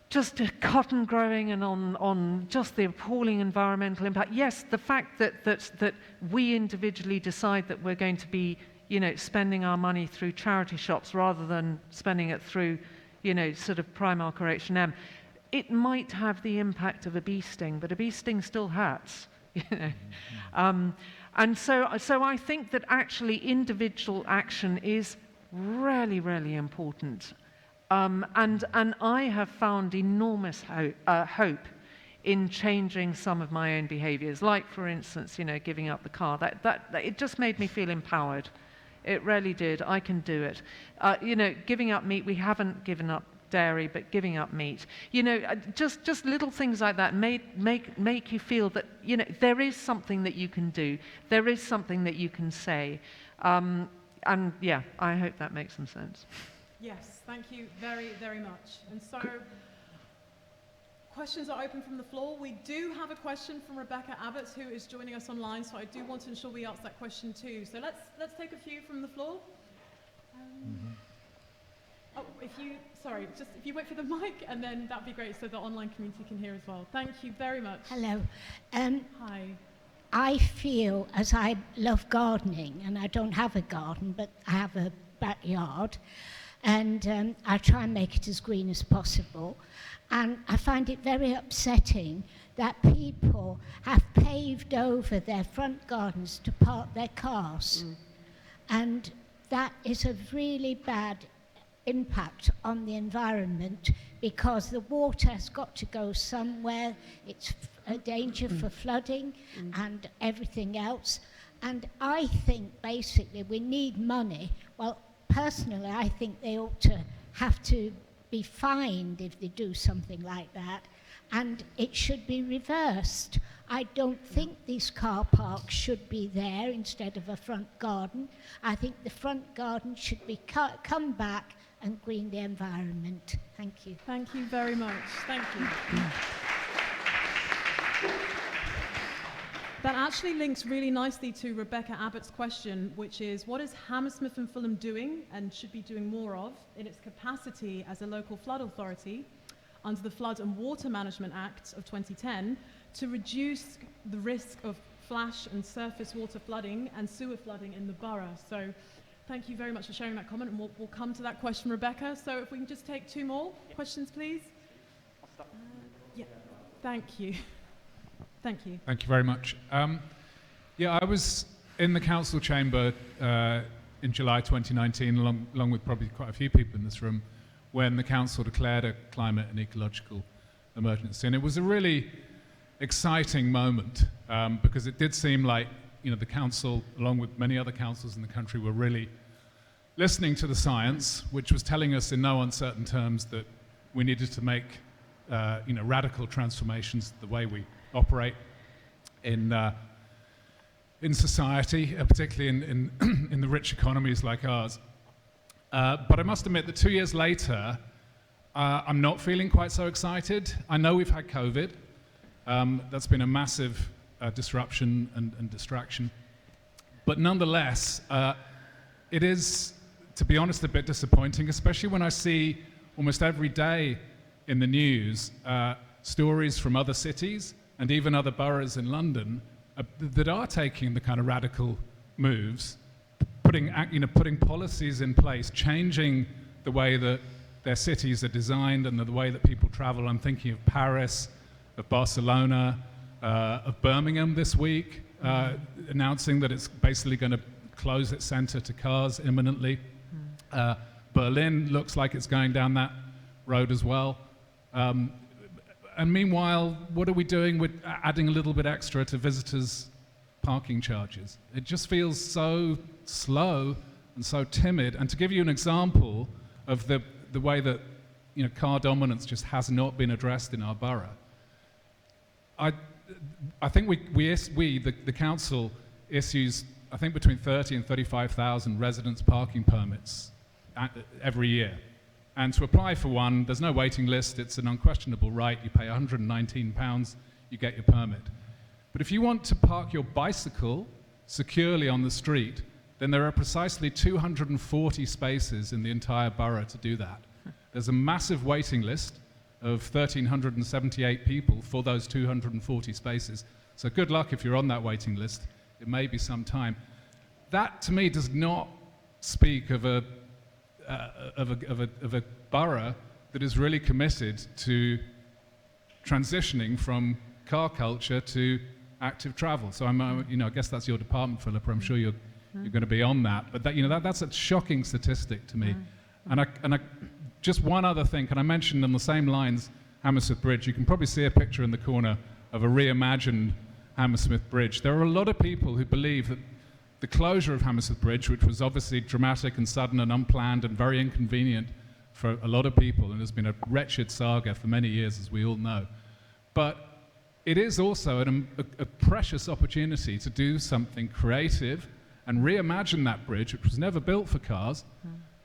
just cotton growing and on just the appalling environmental impact. Yes, the fact that we individually decide that we're going to be, spending our money through charity shops rather than spending it through, sort of Primark or H&M, it might have the impact of a bee sting, but a bee sting still hurts. And so I think that actually individual action is really, really important. And I have found enormous hope in changing some of my own behaviours, like, for instance, giving up the car. That it just made me feel empowered. It really did. I can do it. Giving up meat, we haven't given up dairy, but giving up meat. Just little things like that make you feel that, there is something that you can do. There is something that you can say. And yeah, I hope that makes some sense. Yes, thank you very, very much. And so, questions are open from the floor. We do have a question from Rebecca Abbott, who is joining us online, so I do want to ensure we ask that question too. So let's take a few from the floor. If you wait for the mic, and then that'd be great, so the online community can hear as well. Thank you very much. Hello. Hi. I feel, as I love gardening, and I don't have a garden, but I have a backyard, and I try and make it as green as possible. And I find it very upsetting that people have paved over their front gardens to park their cars. And that is a really bad impact on the environment, because the water has got to go somewhere. It's a danger for flooding and everything else. And I think basically we need money. Well, personally, I think they ought to have to be fined if they do something like that, and it should be reversed. I don't think these car parks should be there instead of a front garden. I think the front garden should be come back and green the environment. Thank you. Thank you very much. Thank you. That actually links really nicely to Rebecca Abbott's question, which is, what is Hammersmith and Fulham doing and should be doing more of in its capacity as a local flood authority under the Flood and Water Management Act of 2010 to reduce the risk of flash and surface water flooding and sewer flooding in the borough? So thank you very much for sharing that comment, and we'll come to that question, Rebecca. So if we can just take 2 more questions, please. Yeah, thank you. Thank you. Thank you very much. I was in the council chamber in July 2019, along with probably quite a few people in this room, when the council declared a climate and ecological emergency. And it was a really exciting moment because it did seem like, you know, the council, along with many other councils in the country, were really listening to the science, which was telling us in no uncertain terms that we needed to make radical transformations the way we operate in society, particularly in the rich economies like ours. But I must admit that 2 years later, I'm not feeling quite so excited. I know we've had COVID. That's been a massive disruption and distraction. But nonetheless, it is, to be honest, a bit disappointing, especially when I see almost every day in the news stories from other cities and even other boroughs in London that are taking the kind of radical moves, putting policies in place, changing the way that their cities are designed and the way that people travel. I'm thinking of Paris, of Barcelona, of Birmingham this week, announcing that it's basically going to close its centre to cars imminently. Berlin looks like it's going down that road as well. And meanwhile, what are we doing with adding a little bit extra to visitors' parking charges? It just feels so slow and so timid. And to give you an example of the way that, you know, car dominance just has not been addressed in our borough, I think the council issues, I think, between 30 and 35,000 residents' parking permits every year. And to apply for one, there's no waiting list. It's an unquestionable right. You pay £119, you get your permit. But if you want to park your bicycle securely on the street, then there are precisely 240 spaces in the entire borough to do that. There's a massive waiting list of 1,378 people for those 240 spaces. So good luck if you're on that waiting list. It may be some time. That, to me, does not speak of a borough that is really committed to transitioning from car culture to active travel. So I guess that's your department, Philippa. I'm sure you're going to be on that. But that's a shocking statistic to me. And just one other thing. Can I mention on the same lines, Hammersmith Bridge? You can probably see a picture in the corner of a reimagined Hammersmith Bridge. There are a lot of people who believe that the closure of Hammersmith Bridge, which was obviously dramatic and sudden and unplanned and very inconvenient for a lot of people, and has been a wretched saga for many years, as we all know. But it is also a precious opportunity to do something creative and reimagine that bridge, which was never built for cars,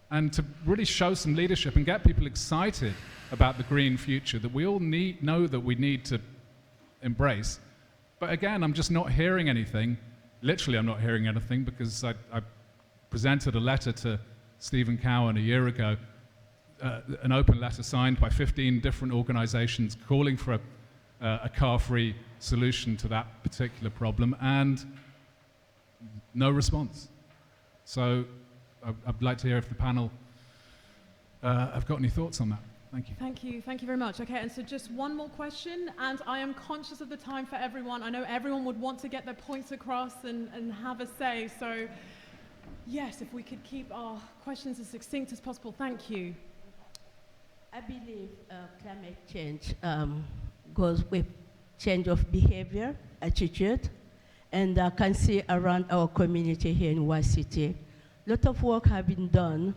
and to really show some leadership and get people excited about the green future that we all know that we need to embrace. But again, I'm just not hearing anything. Literally, I'm not hearing anything, because I presented a letter to Stephen Cowan a year ago, an open letter signed by 15 different organizations calling for a car-free solution to that particular problem, and no response. So I'd like to hear if the panel have got any thoughts on that. Thank you. Thank you. Thank you very much. Okay, and so just one more question, and I am conscious of the time for everyone. I know everyone would want to get their points across and have a say, so Yes, if we could keep our questions as succinct as possible. Thank you. I believe climate change goes with change of behavior, attitude, and I can see around our community here in White City, a lot of work has been done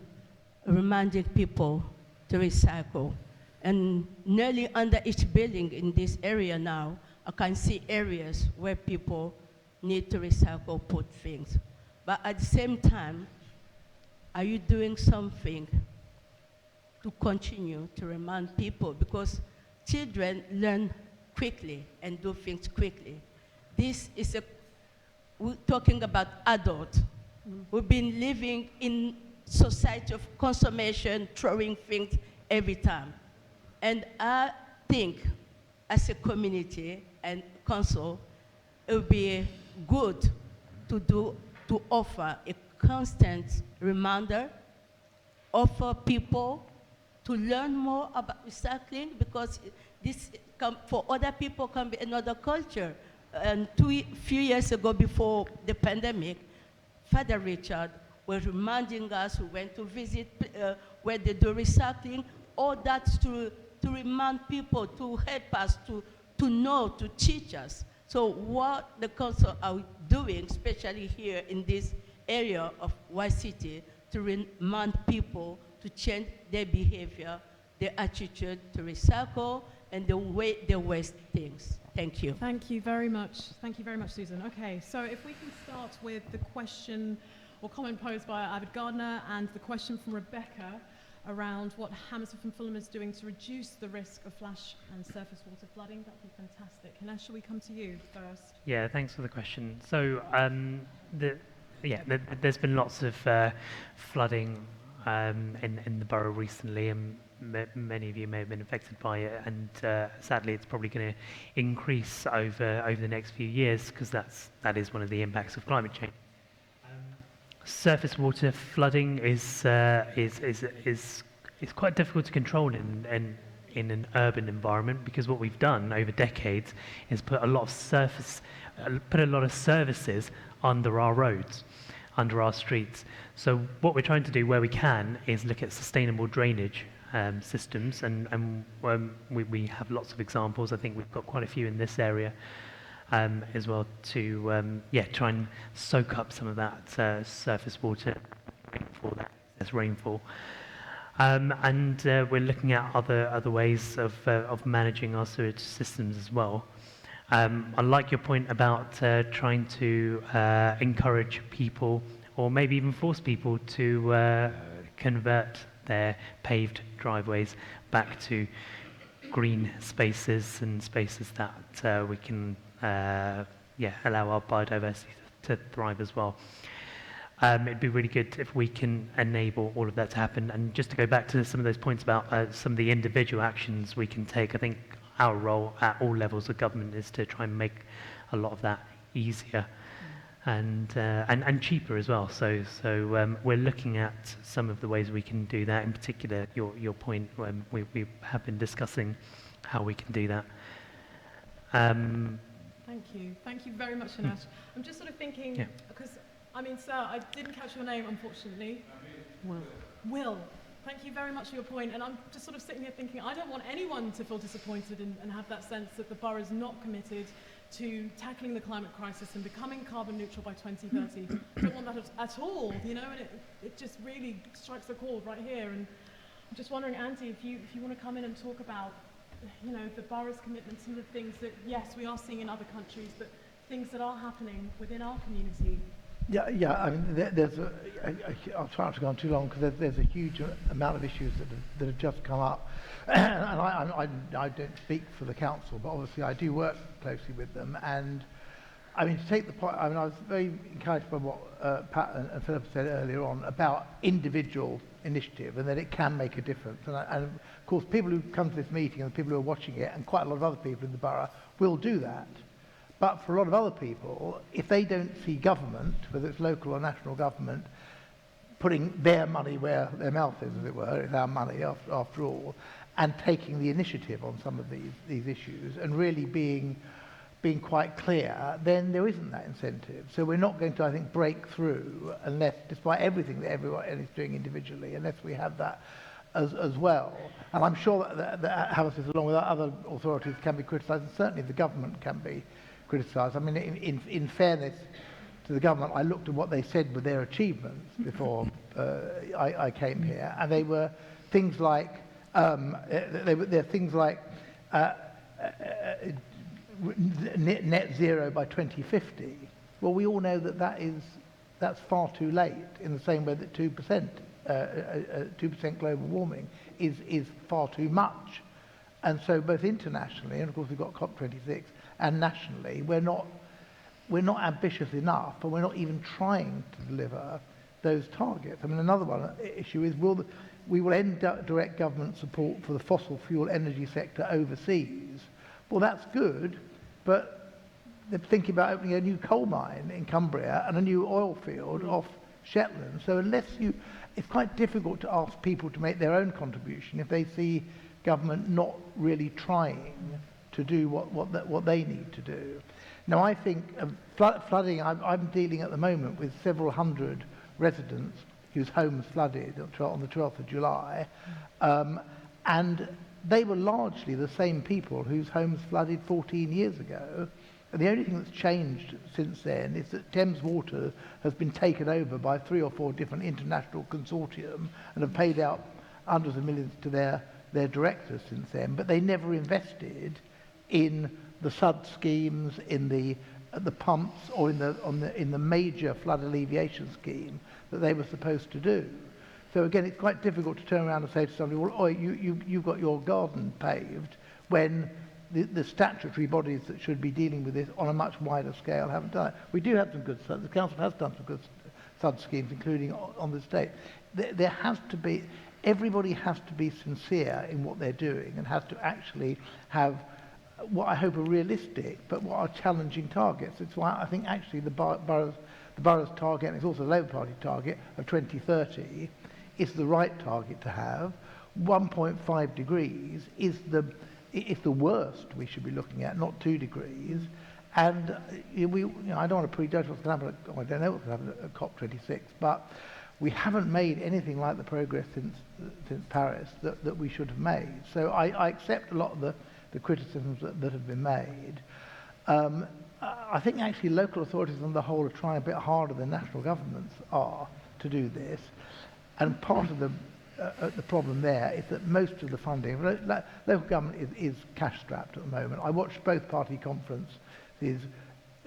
reminding people to recycle. And nearly under each building in this area now, I can see areas where people need to recycle, put things. But at the same time, are you doing something to continue to remind people? Because children learn quickly and do things quickly. This is we're talking about adults. We've been living in society of consummation, throwing things every time. And I think as a community and council, it would be good to offer a constant reminder, offer people to learn more about recycling, because this for other people can be another culture. And few years ago, before the pandemic, Father Richard was reminding us, who went to visit where they do recycling, all that's to remind people, to help us, to know, to teach us. So what the council are doing, especially here in this area of White City, to remind people to change their behavior, their attitude to recycle, and the way they waste things. Thank you. Thank you very much. Thank you very much, Susan. Okay, so if we can start with the question or comment posed by Avid Gardner and the question from Rebecca around what Hammersmith and Fulham is doing to reduce the risk of flash and surface water flooding, that'd be fantastic. Hinesh, shall we come to you first? Yeah, thanks for the question. So, there's been lots of flooding in the borough recently, and many of you may have been affected by it, and sadly it's probably going to increase over the next few years, because that is one of the impacts of climate change. Surface water flooding is quite difficult to control in an urban environment, because what we've done over decades is put a lot of services under our roads, under our streets. So what we're trying to do where we can is look at sustainable drainage systems, and we have lots of examples. I think we've got quite a few in this area as well, to try and soak up some of that surface water as rainfall. And we're looking at other ways of managing our sewage systems as well. I like your point about trying to encourage people, or maybe even force people, to convert their paved driveways back to green spaces, and spaces that we can allow our biodiversity to thrive as well. It'd be really good if we can enable all of that to happen. And just to go back to some of those points about some of the individual actions we can take, I think our role at all levels of government is to try and make a lot of that easier and cheaper as well. So we're looking at some of the ways we can do that. In particular, your point, when we have been discussing how we can do that. Thank you very much, Hinesh. I'm just sort of thinking, because sir, I didn't catch your name, unfortunately. Will. Thank you very much for your point. And I'm just sort of sitting here thinking, I don't want anyone to feel disappointed and have that sense that the borough is not committed to tackling the climate crisis and becoming carbon neutral by 2030. I don't want that at all, and it just really strikes the chord right here. And I'm just wondering, Andy, if you want to come in and talk about, the borough's commitment, some of the things that, yes, we are seeing in other countries, but things that are happening within our community. I'll try not to go on too long, because there's a huge amount of issues that have just come up. And I don't speak for the council, but obviously I do work closely with them. And to take the point, I was very encouraged by what Pat and Philip said earlier on about individual initiative, and that it can make a difference. And of course, people who come to this meeting and the people who are watching it, and quite a lot of other people in the borough, will do that. But for a lot of other people, if they don't see government, whether it's local or national government, putting their money where their mouth is, as it were, it's our money after all, and taking the initiative on some of these issues, and really being been quite clear, then there isn't that incentive. So we're not going to, I think, break through unless, despite everything that everyone is doing individually, unless we have that as well. And I'm sure that Hammersmith, along with other authorities, can be criticised, and certainly the government can be criticised. I mean, in fairness to the government, I looked at what they said were their achievements before I came here, and they were things like they're things like net zero by 2050. Well, we all know that that's far too late. In the same way that 2% global warming is far too much, and so both internationally, and of course we've got COP26, and nationally, we're not ambitious enough, and we're not even trying to deliver those targets. I mean, another issue is we will end direct government support for the fossil fuel energy sector overseas. Well, that's good, but they're thinking about opening a new coal mine in Cumbria and a new oil field off Shetland. So it's quite difficult to ask people to make their own contribution if they see government not really trying to do what they need to do. Now, I think flooding, I'm dealing at the moment with several hundred residents whose homes flooded on the 12th of July, and they were largely the same people whose homes flooded 14 years ago. And the only thing that's changed since then is that Thames Water has been taken over by 3 or 4 different international consortium and have paid out hundreds of millions to their directors since then, but they never invested in the SUD schemes, in the pumps, or in the major flood alleviation scheme that they were supposed to do. So again, it's quite difficult to turn around and say to somebody, well, oh, you've got your garden paved, when the statutory bodies that should be dealing with this on a much wider scale haven't done it. We do have some good SUD. The council has done some good SUD schemes, including on the state. There has to be, everybody has to be sincere in what they're doing and has to actually have what I hope are realistic, but what are challenging targets. It's why I think actually the borough's target, and it's also the Labour Party target of 2030, is the right target to have. 1.5 degrees is the worst we should be looking at, not 2 degrees. And I don't want to prejudge what's going to happen. I don't know what's going to happen at COP26, but we haven't made anything like the progress since Paris that we should have made. So I accept a lot of the criticisms that have been made. I think actually local authorities on the whole are trying a bit harder than national governments are to do this. And part of the problem there is that most of the funding, local government is cash strapped at the moment. I watched both party conferences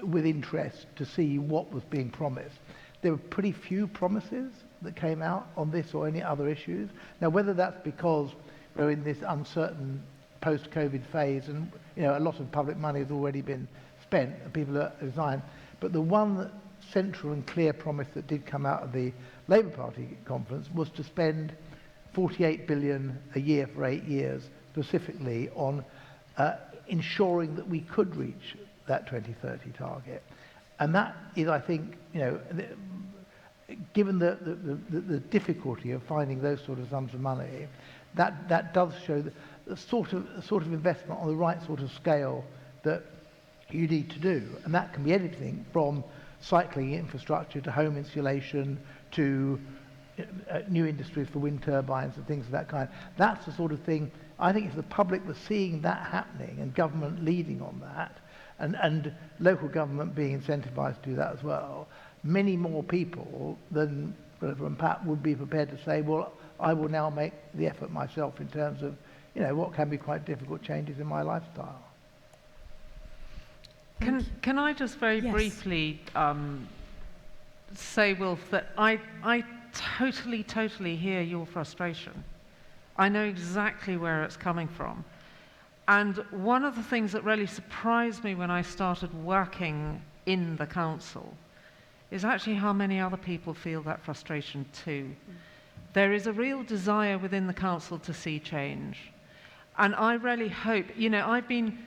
with interest to see what was being promised. There were pretty few promises that came out on this or any other issues. Now, whether that's because we're in this uncertain post-COVID phase and a lot of public money has already been spent and people are resigned, but the one central and clear promise that did come out of the Labour Party conference was to spend 48 billion a year for 8 years specifically on ensuring that we could reach that 2030 target. And that is, I think, given the difficulty of finding those sort of sums of money, that does show the sort of investment on the right sort of scale that you need to do. And that can be anything from cycling infrastructure to home insulation to new industries for wind turbines and things of that kind. That's the sort of thing, I think if the public was seeing that happening and government leading on that, and local government being incentivised to do that as well, many more people than Philippa and Pat would be prepared to say, well, I will now make the effort myself in terms of, what can be quite difficult changes in my lifestyle. Can I just very briefly say, Wilf, that I totally hear your frustration. I know exactly where it's coming from. And one of the things that really surprised me when I started working in the council is actually how many other people feel that frustration too. There is a real desire within the council to see change. And I really hope, I've been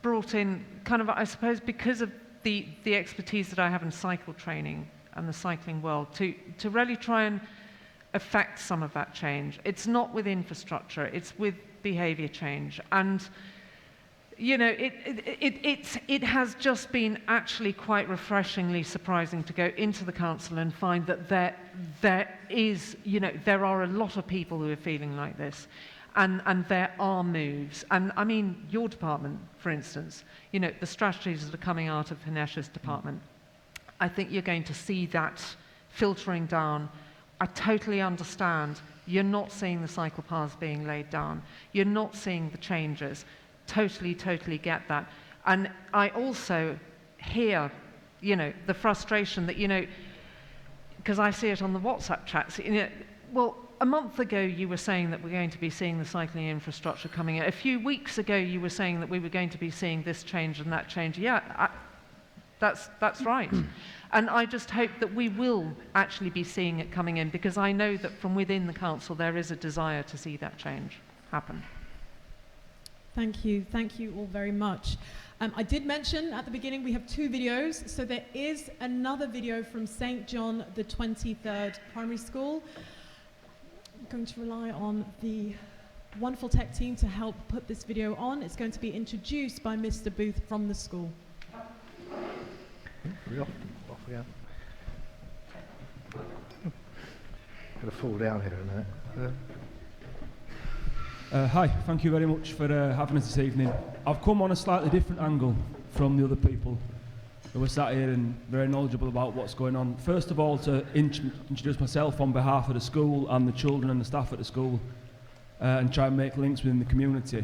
brought in kind of, I suppose, because of the expertise that I have in cycle training and the cycling world, to really try and affect some of that change. It's not with infrastructure, it's with behaviour change. And you know, it has just been actually quite refreshingly surprising to go into the council and find that there is, you know, there are a lot of people who are feeling like this, and there are moves. And I mean, your department, for instance, you know, the strategies that are coming out of Hinesh's department, I think you're going to see that filtering down. I totally understand. You're not seeing the cycle paths being laid down. You're not seeing the changes. Totally get that. And I also hear, you know, the frustration that, you know, because I see it on the WhatsApp chats, you know, well, a month ago you were saying that we're going to be seeing the cycling infrastructure coming in. A few weeks ago you were saying that we were going to be seeing this change and that change. Yeah, that's right. And I just hope that we will actually be seeing it coming in, because I know that from within the council there is a desire to see that change happen. Thank you all very much. I did mention at the beginning we have 2 videos, so there is another video from St. John the 23rd Primary School. I'm going to rely on the wonderful tech team to help put this video on. It's going to be introduced by Mr. Booth from the school. Off we go. Gonna fall down here in a minute. Hi, thank you very much for having us this evening. I've come on a slightly different angle from the other people who are sat here and very knowledgeable about what's going on. First of all, to introduce myself on behalf of the school and the children and the staff at the school, and try and make links within the community.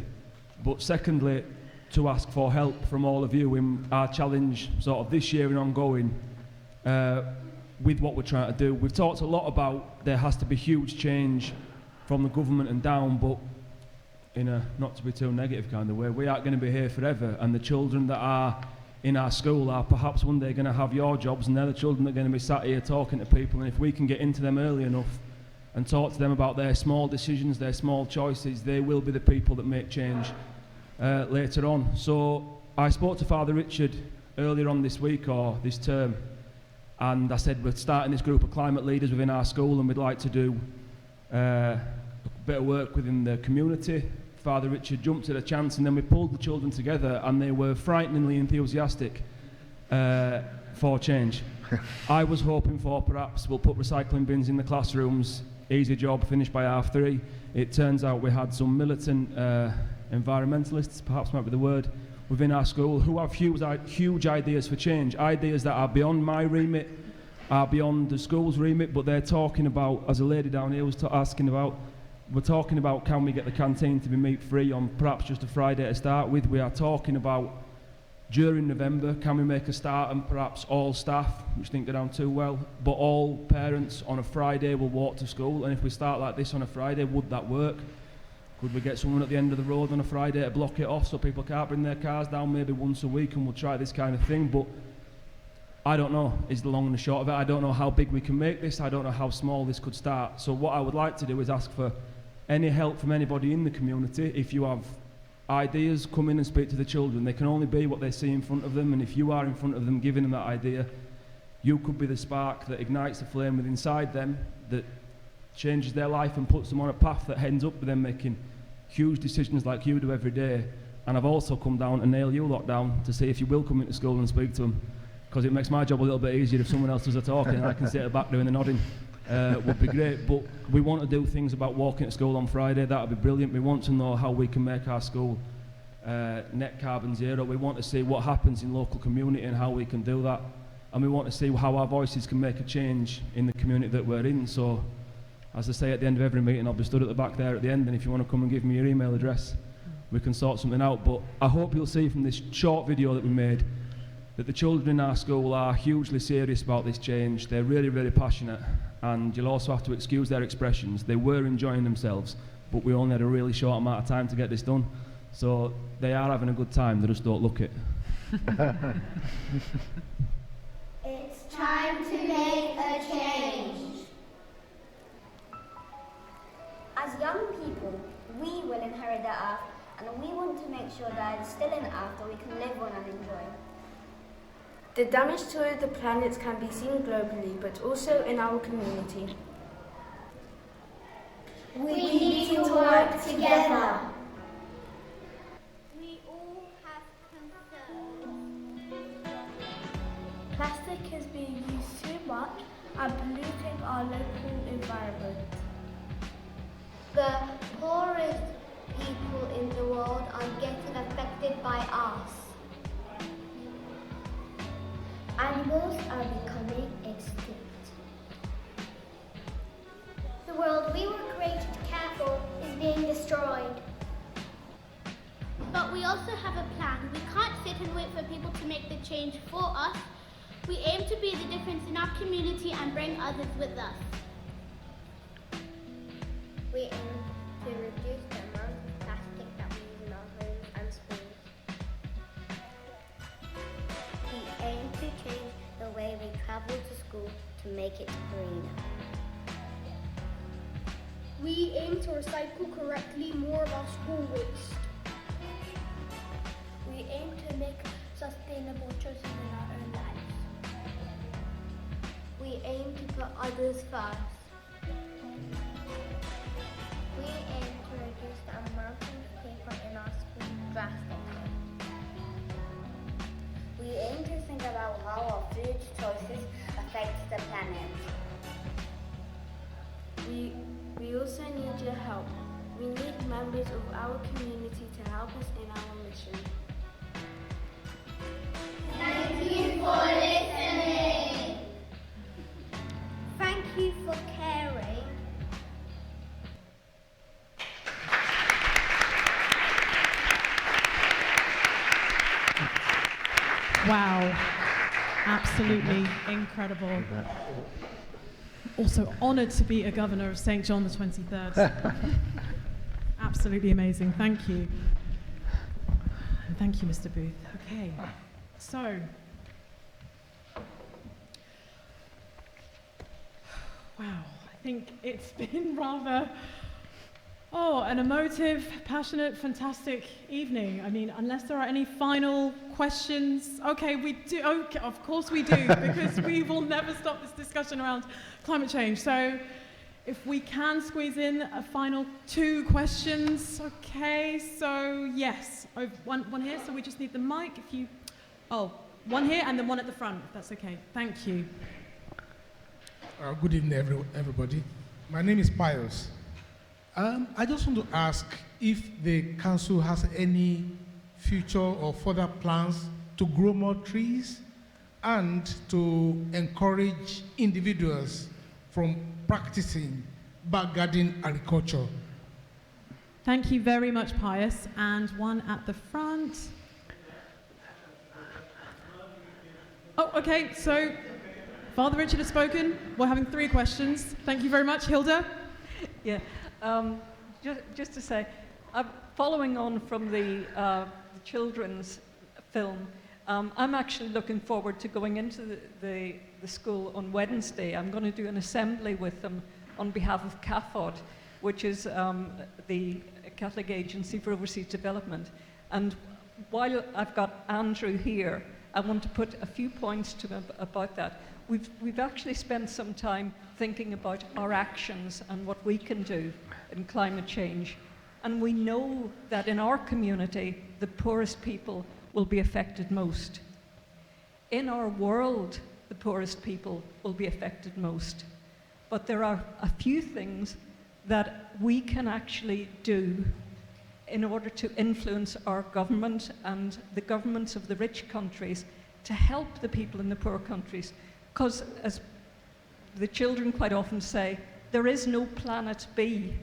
But secondly, to ask for help from all of you in our challenge sort of this year and ongoing with what we're trying to do. We've talked a lot about there has to be huge change from the government and down, but in a not to be too negative kind of way, we aren't going to be here forever, and the children that are in our school are perhaps one day going to have your jobs, and they're the children that are going to be sat here talking to people, and if we can get into them early enough and talk to them about their small decisions, their small choices, they will be the people that make change later on. So I spoke to Father Richard earlier on this week or this term, and I said we're starting this group of climate leaders within our school, and we'd like to do a bit of work within the community. Father Richard jumped at a chance, and then we pulled the children together, and they were frighteningly enthusiastic for change. I was hoping for perhaps we'll put recycling bins in the classrooms, easy job, finished by 3:30. It turns out we had some militant environmentalists, perhaps might be the word, within our school who have huge ideas for change, ideas that are beyond my remit, are beyond the school's remit, but they're talking about, as a lady down here was asking about, we're talking about can we get the canteen to be meat free on perhaps just a Friday to start with. We are talking about during November, can we make a start and perhaps all staff, which didn't go down too well, but all parents on a Friday will walk to school, and if we start like this on a Friday, would that work? Could we get someone at the end of the road on a Friday to block it off so people can't bring their cars down maybe once a week, and we'll try this kind of thing? But I don't know is the long and the short of it. I don't know how big we can make this. I don't know how small this could start. So what I would like to do is ask for any help from anybody in the community. If you have ideas, come in and speak to the children. They can only be what they see in front of them, and if you are in front of them giving them that idea, you could be the spark that ignites the flame within inside them, that changes their life and puts them on a path that ends up with them making huge decisions like you do every day. And I've also come down to nail you lot down to see if you will come into school and speak to them, because it makes my job a little bit easier if someone else does the talking and I can sit at the back doing the nodding. Would be great. But we want to do things about walking to school on Friday. That would be brilliant. We want to know how we can make our school net carbon zero. We want to see what happens in local community and how we can do that, and we want to see how our voices can make a change in the community that we're in. So as I say at the end of every meeting, I'll be stood at the back there at the end, and if you want to come and give me your email address, we can sort something out. But I hope you'll see from this short video that we made that the children in our school are hugely serious about this change. They're really, really passionate, and you'll also have to excuse their expressions. They were enjoying themselves, but we only had a really short amount of time to get this done. So they are having a good time, they just don't look it. It's time to make a change. As young people, we will inherit the earth, and we want to make sure that it's still an earth that we can live on and enjoy. The damage to the planet can be seen globally, but also in our community. We need to work together. We all are polluting our local environment. The poorest people in the world are getting affected by us. Animals are becoming extinct. The world we were created to care for is being destroyed. But we also have a plan. We can't sit and wait for people to make the change for us. We aim to be the difference in our community and bring others with us. We aim to reduce the amount of plastic that we use in our homes and schools. We aim to change the way we travel to school to make it greener. We aim to recycle correctly more of our school waste. We aim to make sustainable choices in our own lives. We aim to put others first. We aim to reduce the amount of paper in our school drastically. We aim to think about how our food choices affect the planet. We also need your help. We need members of our community to help us in our mission. Thank you for listening. Thank you for caring. Wow, absolutely incredible. Also honoured to be a governor of St. John the 23rd. Absolutely amazing, thank you. And thank you, Mr. Booth. Okay, so. Wow, I think it's been rather, an emotive, passionate, fantastic evening. I mean, unless there are any final questions. Okay, we do, okay, of course we do, because we will never stop this discussion around climate change. So if we can squeeze in a final 2 questions, okay, so yes, one here, so we just need the mic. If you, one here and then one at the front, if that's okay. Thank you. Good evening, everybody. My name is Pius. I just want to ask if the council has any future or further plans to grow more trees and to encourage individuals from practicing back garden agriculture. Thank you very much, Pius. And one at the front. Oh, okay, so Father Richard has spoken. We're having 3 questions. Thank you very much. Hilda? Yeah, just to say, following on from the children's film, I'm actually looking forward to going into the school on Wednesday. I'm going to do an assembly with them on behalf of CAFOD, which is the Catholic Agency for Overseas Development. And while I've got Andrew here, I want to put a few points to him about that. We've actually spent some time thinking about our actions and what we can do in climate change. And we know that in our community, the poorest people will be affected most. In our world, the poorest people will be affected most. But there are a few things that we can actually do in order to influence our government and the governments of the rich countries to help the people in the poor countries. Because, as the children quite often say, there is no planet B.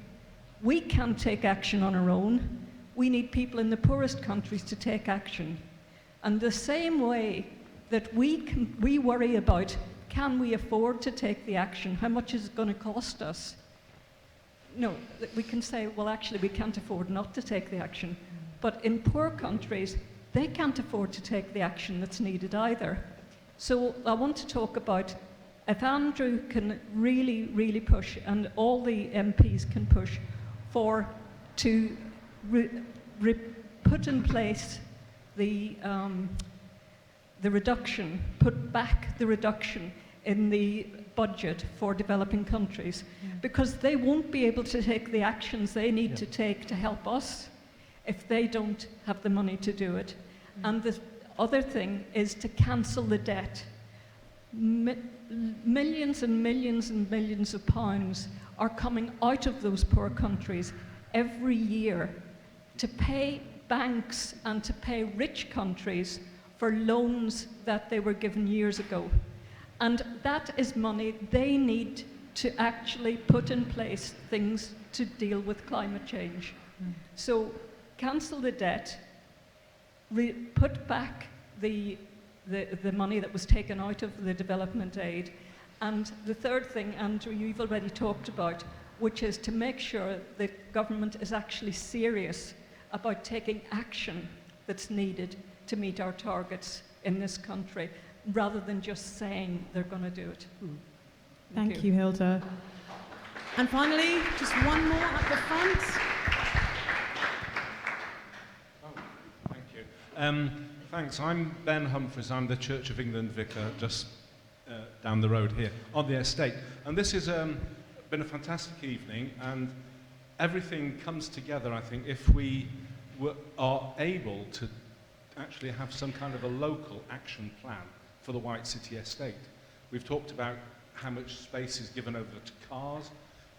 We can't take action on our own. We need people in the poorest countries to take action. And the same way that we worry about, can we afford to take the action? How much is it going to cost us? No, we can say, well, actually, we can't afford not to take the action. But in poor countries, they can't afford to take the action that's needed either. So I want to talk about, if Andrew can really, really push, and all the MPs can push, to put in place the reduction, put back the reduction in the budget for developing countries, because they won't be able to take the actions they need to take to help us if they don't have the money to do it. And the other thing is to cancel the debt. millions and millions and millions of pounds are coming out of those poor countries every year to pay banks and to pay rich countries for loans that they were given years ago. And that is money they need to actually put in place things to deal with climate change. So cancel the debt, put back the money that was taken out of the development aid, and the third thing, Andrew, you've already talked about, which is to make sure the government is actually serious about taking action that's needed to meet our targets in this country, rather than just saying they're going to do it. Thank you, Hilda. And finally, just one more at the front. Thank you. Thanks. I'm Ben Humphreys. I'm the Church of England vicar just down the road here on the estate. And this has been a fantastic evening, and everything comes together, I think, if we are able to actually have some kind of a local action plan for the White City estate. We've talked about how much space is given over to cars.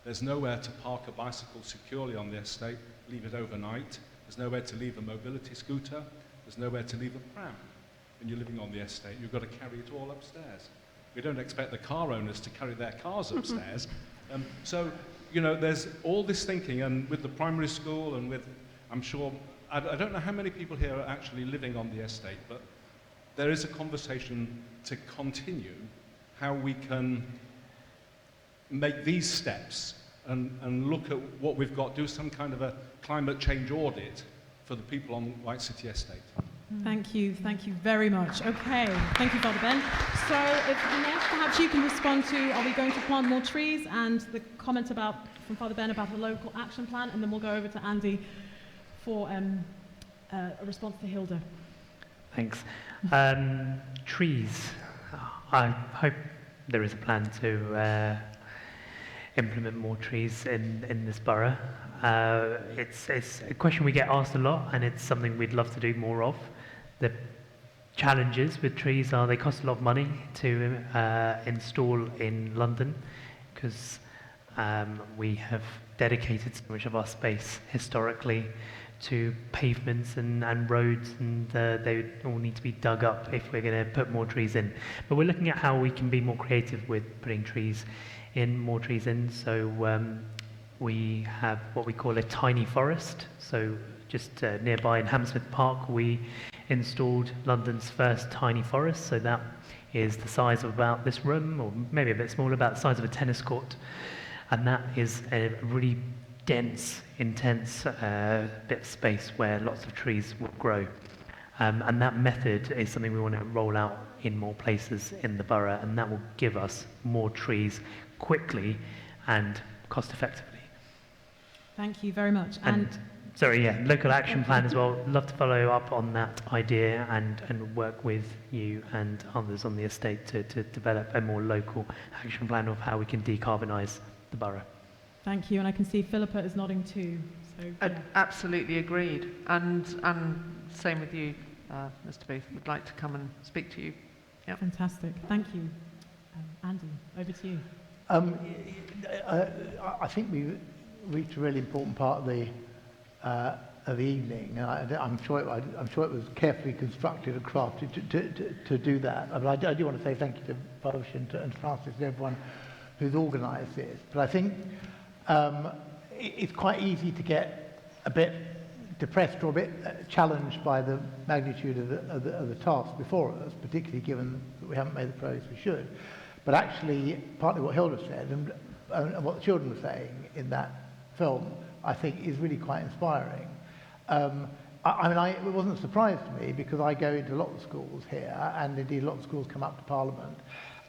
There's nowhere to park a bicycle securely on the estate, leave it overnight. There's nowhere to leave a mobility scooter. There's nowhere to leave a pram. When you're living on the estate, you've got to carry it all upstairs. We don't expect the car owners to carry their cars upstairs. So, you know, there's all this thinking, and with the primary school and with, I'm sure, I don't know how many people here are actually living on the estate, but there is a conversation to continue how we can make these steps and look at what we've got, do some kind of a climate change audit for the people on White City Estate. Thank you very much. Okay, thank you, Father Ben. So if Nev, perhaps you can respond to, are we going to plant more trees, and the comment from Father Ben about the local action plan, and then we'll go over to Andy for a response to Hilda. Thanks. Trees. I hope there is a plan to implement more trees in this borough. It's a question we get asked a lot, and it's something we'd love to do more of. The challenges with trees are they cost a lot of money to install in London, because we have dedicated so much of our space historically to pavements and roads, and they all need to be dug up if we're going to put more trees in. But we're looking at how we can be more creative with putting more trees in. So we have what we call a tiny forest. So just nearby in Hammersmith Park, we installed London's first tiny forest. So that is the size of about this room, or maybe a bit smaller, about the size of a tennis court. And that is a really dense, intense bit of space where lots of trees will grow. And that method is something we want to roll out in more places in the borough, and that will give us more trees quickly and cost effectively. Thank you very much. Local action plan as well. Love to follow up on that idea and work with you and others on the estate to develop a more local action plan of how we can decarbonise the borough. Thank you, and I can see Philippa is nodding too. So, yeah. Absolutely agreed, and same with you, Mr. Booth. Would like to come and speak to you. Yep. Fantastic, thank you. Andy, over to you. I think we reached a really important part of the evening. I'm sure it was carefully constructed and crafted to do that. But I do want to say thank you to Parish and Francis and everyone who's organised this. But I think it's quite easy to get a bit depressed or a bit challenged by the magnitude of the task before us, particularly given that we haven't made the progress we should. But actually, partly what Hilda said and what the children were saying in that film, I think is really quite inspiring. It wasn't a surprise to me, because I go into a lot of schools here, and indeed a lot of schools come up to Parliament,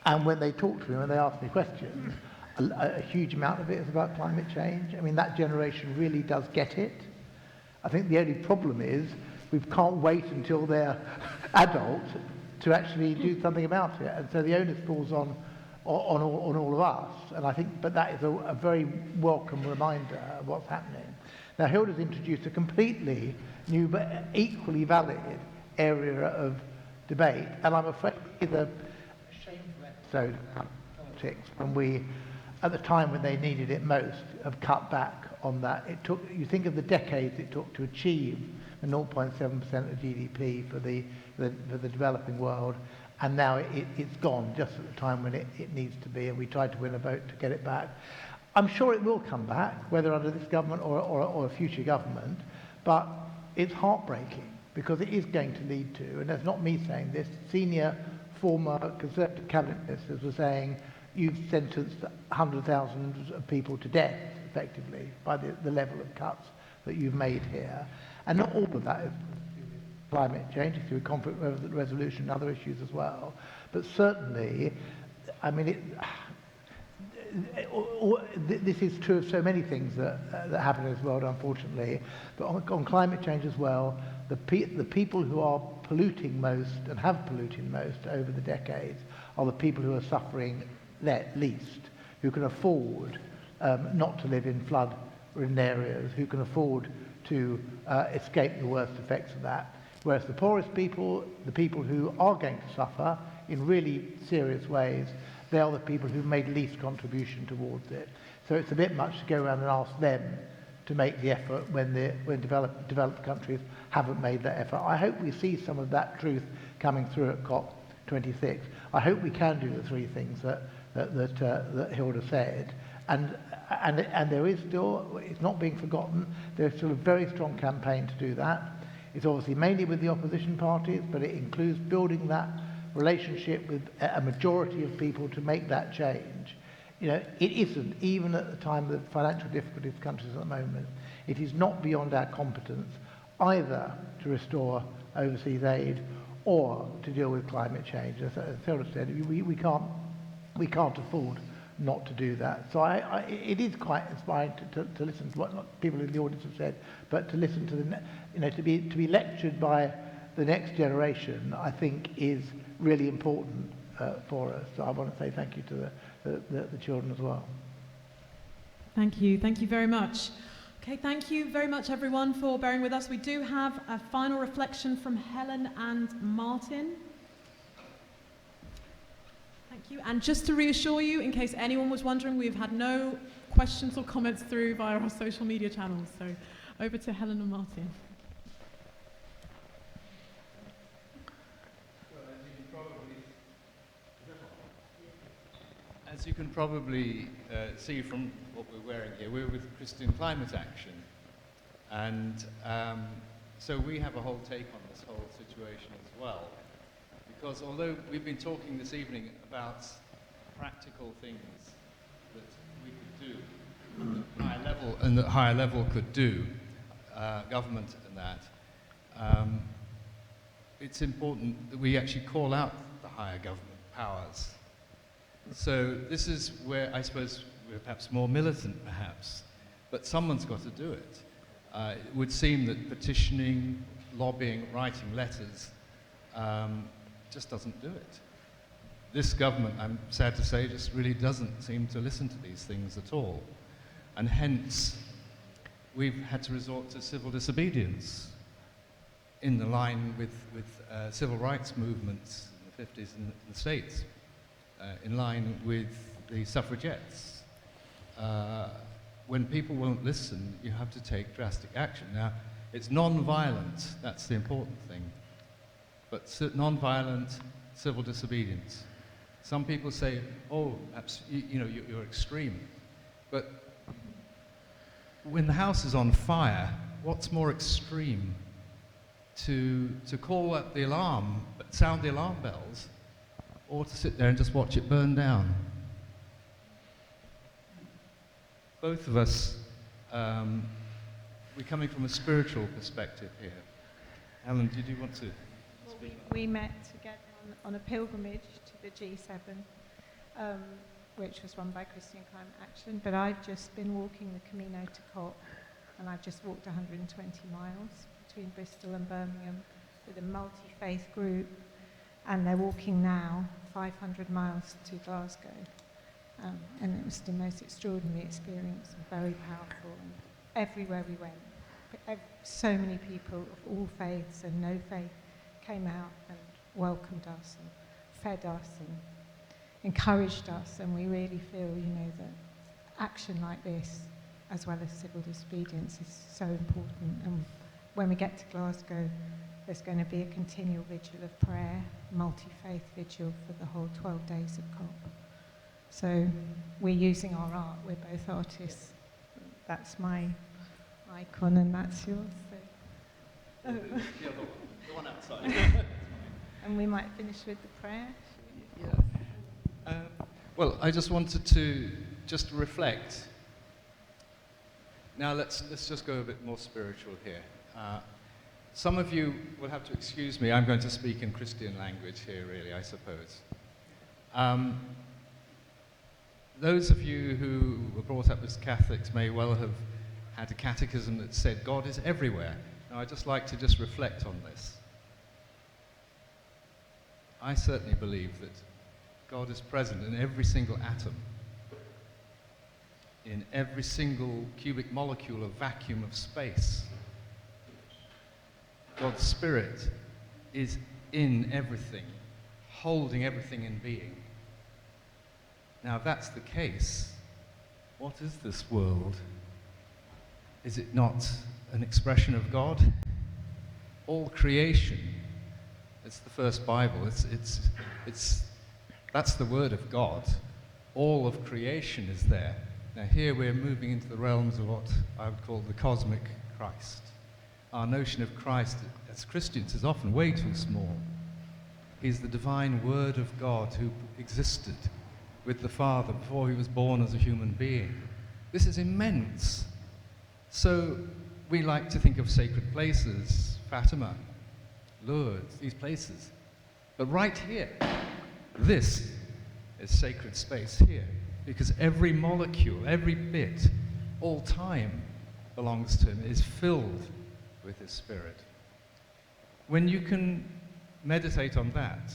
and when they talk to me, when they ask me questions, a huge amount of it is about climate change. I mean, that generation really does get it. I think the only problem is we can't wait until they're adult to actually do something about it, and so the onus falls on all of us. And I think, but that is a very welcome reminder of what's happening. Now, Hilda's introduced a completely new but equally valid area of debate, and I'm afraid the shameful so politics, when we, at the time when they needed it most, have cut back on that. It took, you think of the decades it took to achieve the 0.7% of GDP for the developing world, and now it's gone just at the time when it needs to be, and we tried to win a vote to get it back. I'm sure it will come back, whether under this government or a future government, but it's heartbreaking because it is going to lead to, and that's not me saying this, senior former Conservative cabinet ministers were saying, you've sentenced hundreds of thousands of people to death, effectively, by the level of cuts that you've made here. And not all of that is climate change, it's through conflict resolution and other issues as well. But certainly, I mean, this is true of so many things that happen in this world, unfortunately. But on climate change as well, the people who are polluting most and have polluted most over the decades are the people who are suffering least, who can afford not to live in flood-ridden areas, who can afford to escape the worst effects of that. Whereas the poorest people, the people who are going to suffer in really serious ways, they are the people who've made least contribution towards it. So it's a bit much to go around and ask them to make the effort when developed countries haven't made that effort. I hope we see some of that truth coming through at COP26. I hope we can do the three things that Hilda said. And there is still, it's not being forgotten, there's still a very strong campaign to do that. It's obviously mainly with the opposition parties, but it includes building that relationship with a majority of people to make that change. You know, it isn't, even at the time of the financial difficulties of countries at the moment, it is not beyond our competence either to restore overseas aid or to deal with climate change. As Hilda said, we can't afford not to do that. So it is quite inspiring to listen to what people in the audience have said, but to listen to to be lectured by the next generation, I think, is really important for us. So I want to say thank you to the children as well. Thank you very much. Okay, thank you very much everyone for bearing with us. We do have a final reflection from Helen and Martin. Thank you. And just to reassure you, in case anyone was wondering, we've had no questions or comments through via our social media channels. So over to Helen and Martin. As you can probably see from what we're wearing here, we're with Christian Climate Action. And so we have a whole take on this whole situation as well. Because although we've been talking this evening about practical things that we could do, higher level, and that higher level could do, government and that, it's important that we actually call out the higher government powers. So this is where I suppose we're perhaps more militant, perhaps, but someone's got to do it. It would seem that petitioning, lobbying, writing letters just doesn't do it. This government, I'm sad to say, just really doesn't seem to listen to these things at all. And hence, we've had to resort to civil disobedience in the line with civil rights movements in the 50s in the States, in line with the suffragettes. When people won't listen, you have to take drastic action. Now, it's non-violent, that's the important thing. But non-violent civil disobedience. Some people say, oh, perhaps, you're extreme. But when the house is on fire, what's more extreme? To call up the alarm, sound the alarm bells, or to sit there and just watch it burn down? Both of us, we're coming from a spiritual perspective here. Helen, did you want to? We met together on a pilgrimage to the G7, which was run by Christian Climate Action, but I've just been walking the Camino to COP, and I've just walked 120 miles between Bristol and Birmingham with a multi-faith group, and they're walking now 500 miles to Glasgow. And it was the most extraordinary experience, and very powerful. And everywhere we went, so many people of all faiths and no faith came out and welcomed us and fed us. And encouraged us, and we really feel, that action like this, as well as civil disobedience, is so important. And when we get to Glasgow, there's going to be a continual vigil of prayer, multi-faith vigil for the whole 12 days of COP. So we're using our art. We're both artists. That's my icon, and that's yours. So. The one outside. And we might finish with the prayer. Well, I just wanted to reflect. Now let's just go a bit more spiritual here. Some of you will have to excuse me. I'm going to speak in Christian language here, really, I suppose. Those of you who were brought up as Catholics may well have had a catechism that said God is everywhere. Now, I'd just like to reflect on this. I certainly believe that God is present in every single atom, in every single cubic molecule of vacuum of space. God's Spirit is in everything, holding everything in being. Now, if that's the case, what is this world? Is it not an expression of God? All creation, it's the first Bible, that's the word of God. All of creation is there. Now here we're moving into the realms of what I would call the cosmic Christ. Our notion of Christ as Christians is often way too small. He's the divine word of God who existed with the Father before he was born as a human being. This is immense. So we like to think of sacred places, Fatima, Lourdes, these places. But right here, this is sacred space here, because every molecule, every bit, all time belongs to him, is filled with his Spirit. When you can meditate on that,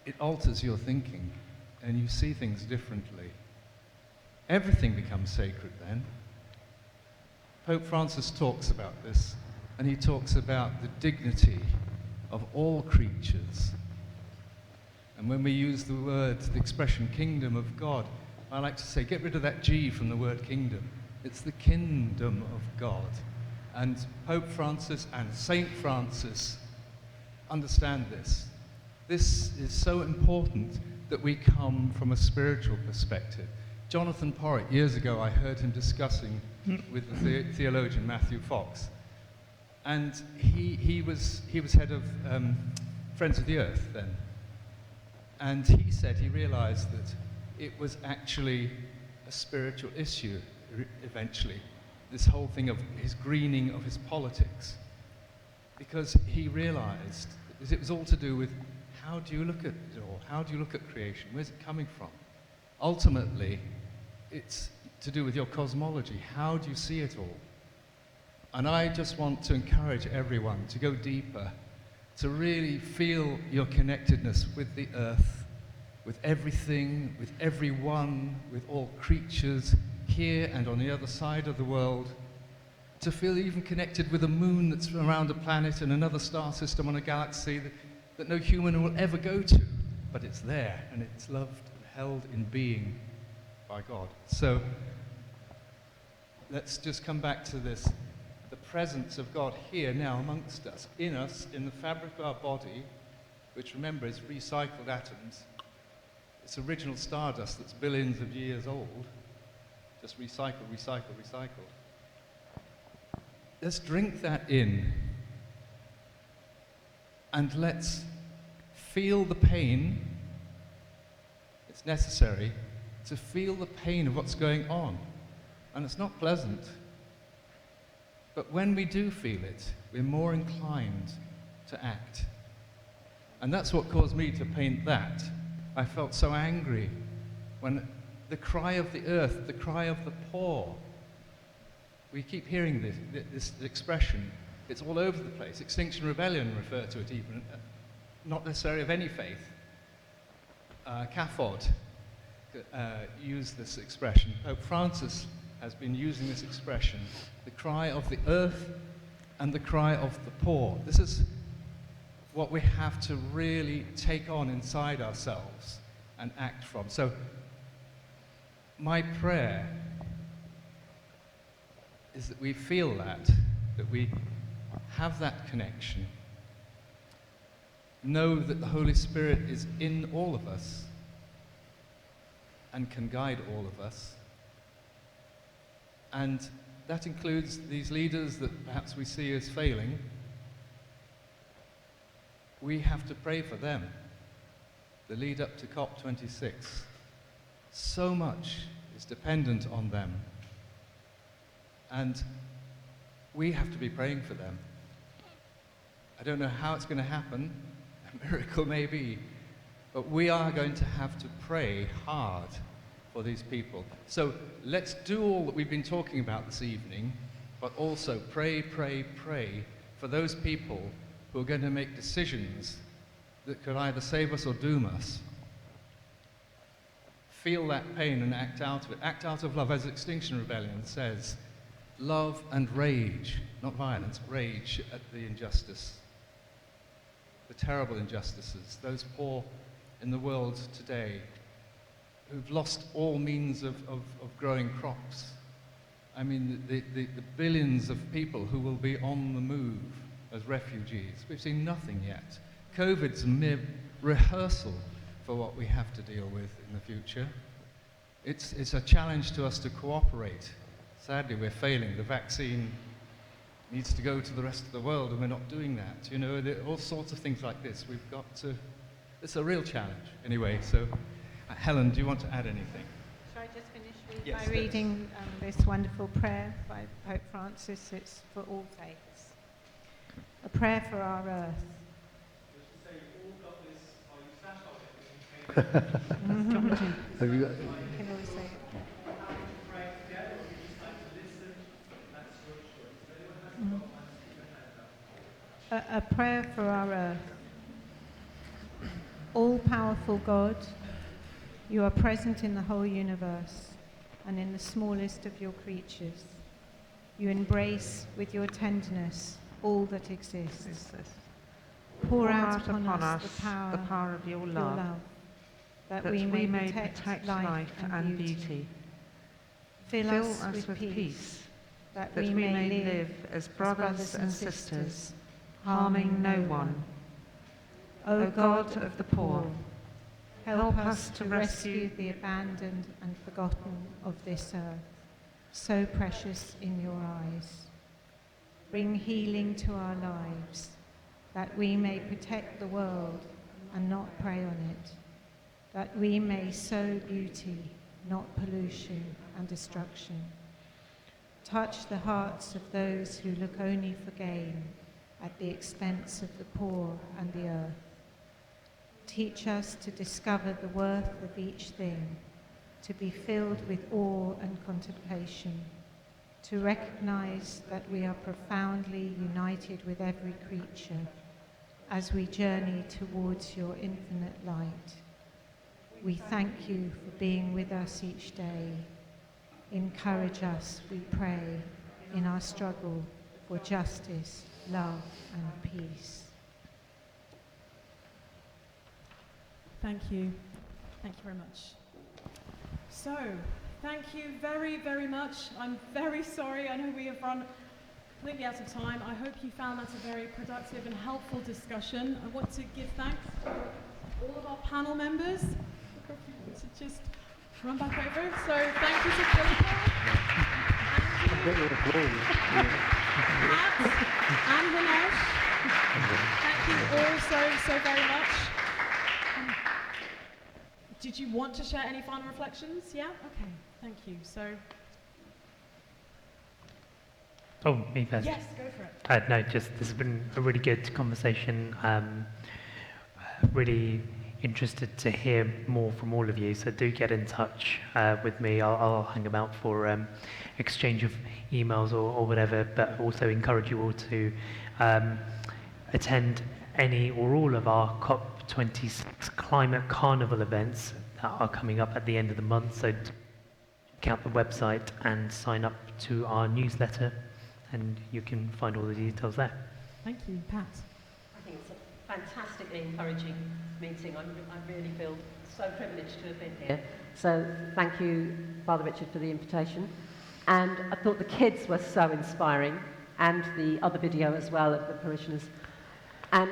it alters your thinking and you see things differently. Everything becomes sacred then. Pope Francis talks about this, and he talks about the dignity of all creatures. And when we use the expression kingdom of God, I like to say, get rid of that G from the word kingdom. It's the kingdom of God. And Pope Francis and Saint Francis understand this. This is so important that we come from a spiritual perspective. Jonathan Porritt, years ago, I heard him discussing with the theologian Matthew Fox. And he was head of Friends of the Earth then. And he said he realized that it was actually a spiritual issue eventually, this whole thing of his greening of his politics. Because he realized that it was all to do with how do you look at it all? How do you look at creation? Where's it coming from? Ultimately, it's to do with your cosmology. How do you see it all? And I just want to encourage everyone to go deeper, to really feel your connectedness with the earth, with everything, with everyone, with all creatures here and on the other side of the world, to feel even connected with a moon that's around a planet and another star system on a galaxy that no human will ever go to, but it's there and it's loved and held in being by God. So let's just come back to this. The presence of God here now amongst us, in the fabric of our body, which remember is recycled atoms. It's original stardust that's billions of years old, just recycled. Let's drink that in and let's feel the pain. It's necessary to feel the pain of what's going on. And it's not pleasant. But when we do feel it, we're more inclined to act. And that's what caused me to paint that. I felt so angry when the cry of the earth, the cry of the poor. We keep hearing this expression. It's all over the place. Extinction Rebellion refer to it even, not necessarily of any faith. CAFOD used this expression. Pope Francis has been using this expression, the cry of the earth and the cry of the poor. This is what we have to really take on inside ourselves and act from. So my prayer is that we feel that we have that connection, know that the Holy Spirit is in all of us and can guide all of us. And that includes these leaders that perhaps we see as failing. We have to pray for them. The lead up to COP26. So much is dependent on them. And we have to be praying for them. I don't know how it's going to happen. A miracle maybe. But we are going to have to pray hard for these people. So let's do all that we've been talking about this evening, but also pray, pray, pray for those people who are going to make decisions that could either save us or doom us. Feel that pain and act out of it. Act out of love, as Extinction Rebellion says. Love and rage, not violence, rage at the injustice, the terrible injustices, those poor in the world today who've lost all means of growing crops. I mean, the billions of people who will be on the move as refugees. We've seen nothing yet. COVID's a mere rehearsal for what we have to deal with in the future. It's a challenge to us to cooperate. Sadly, we're failing. The vaccine needs to go to the rest of the world, and we're not doing that. You know, all sorts of things like this. We've got to. It's a real challenge. Anyway, so Helen, do you want to add anything? Shall I just finish Yes, by reading this wonderful prayer by Pope Francis? It's for all faiths. A prayer for our earth. Have you got? You can always say it. A prayer for our earth. All-powerful God, you are present in the whole universe and in the smallest of your creatures. You embrace with your tenderness all that exists. Pour out upon us the power of your love, that we may protect life and beauty. Fill us with peace, that we may live as brothers and sisters, harming no one. O God of the poor, help us to rescue the abandoned and forgotten of this earth, so precious in your eyes. Bring healing to our lives, that we may protect the world and not prey on it, that we may sow beauty, not pollution and destruction. Touch the hearts of those who look only for gain at the expense of the poor and the earth. Teach us to discover the worth of each thing, to be filled with awe and contemplation, to recognize that we are profoundly united with every creature as we journey towards your infinite light. We thank you for being with us each day. Encourage us, we pray, in our struggle for justice, love, and peace. Thank you. Thank you very much. So, thank you very, very much. I'm very sorry. I know we have run completely out of time. I hope you found that a very productive and helpful discussion. I want to give thanks to all of our panel members. To just run back over. So, thank you to Philippa, and Hinesh. Thank you all so very much. Did you want to share any final reflections? Yeah? Okay, thank you. So. Oh, me first. Yes, go for it. No, just this has been a really good conversation. Really interested to hear more from all of you. So do get in touch with me. I'll hang about for exchange of emails or whatever. But also encourage you all to attend any or all of our COP26 Climate Carnival events that are coming up at the end of the month. So check out the website and sign up to our newsletter, and you can find all the details there. Thank you, Pat. I think it's fantastically encouraging meeting. I really feel so privileged to have been here. So thank you, Father Richard, for the invitation. And I thought the kids were so inspiring, and the other video as well of the parishioners. And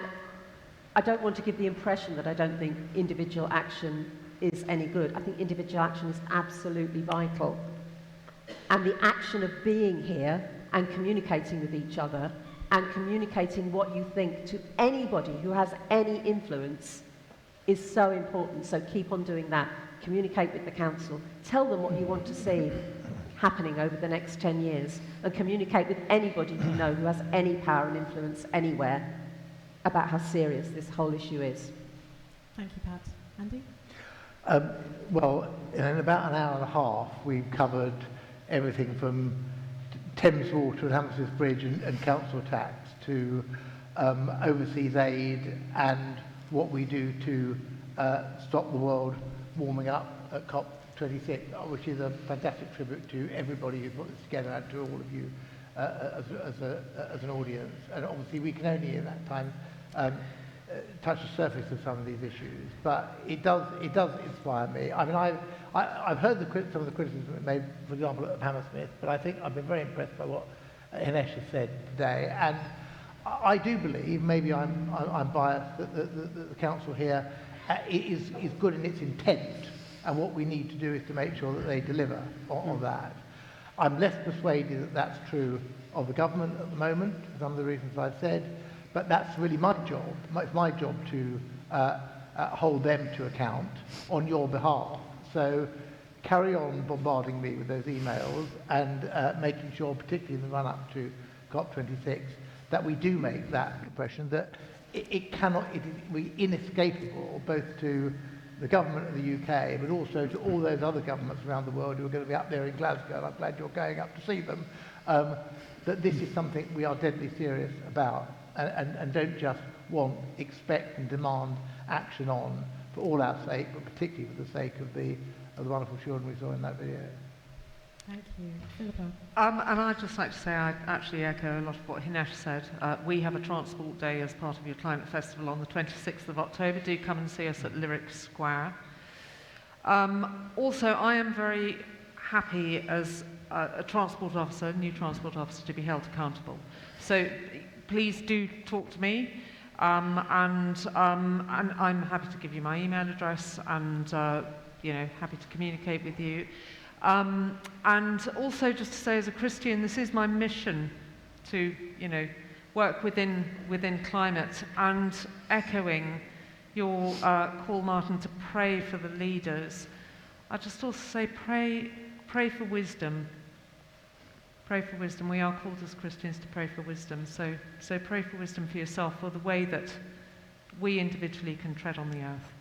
I don't want to give the impression that I don't think individual action is any good. I think individual action is absolutely vital. And the action of being here and communicating with each other and communicating what you think to anybody who has any influence is so important. So keep on doing that. Communicate with the council. Tell them what you want to see happening over the next 10 years, and communicate with anybody you know who has any power and influence anywhere about how serious this whole issue is. Thank you, Pat. Andy? Well, in about an hour and a half, we've covered everything from Thames Water and Hammersmith Bridge and council tax to overseas aid and what we do to stop the world warming up at COP26, which is a fantastic tribute to everybody who put this together and to all of you as an audience. And obviously we can only at that time touch the surface of some of these issues, but it does inspire me. I mean, I've heard some of the criticism made, for example, at Hammersmith, but I think I've been very impressed by what Hinesh has said today, and I do believe, maybe I'm biased, that the council here is good in its intent, and what we need to do is to make sure that they deliver on that. I'm less persuaded that that's true of the government at the moment, for some of the reasons I've said, but that's really my job. It's my job to hold them to account on your behalf. So carry on bombarding me with those emails and making sure, particularly in the run-up to COP26, that we do make that impression that it is inescapable, both to the government of the UK, but also to all those other governments around the world who are going to be up there in Glasgow, and I'm glad you're going up to see them, that this is something we are deadly serious about, and don't just want, expect and demand action on for all our sake, but particularly for the sake of the wonderful children we saw in that video. Thank you. Philippa? And I'd just like to say I actually echo a lot of what Hinesh said. We have a Transport Day as part of your Climate Festival on the 26th of October. Do come and see us at Lyric Square. Also, I am very happy as a transport officer, new transport officer, to be held accountable. So please do talk to me, and I'm happy to give you my email address, and happy to communicate with you. And also just to say, as a Christian, this is my mission to, work within climate, and echoing your call, Martin, to pray for the leaders. I just also say pray for wisdom. Pray for wisdom. We are called as Christians to pray for wisdom. So pray for wisdom for yourself, for the way that we individually can tread on the earth.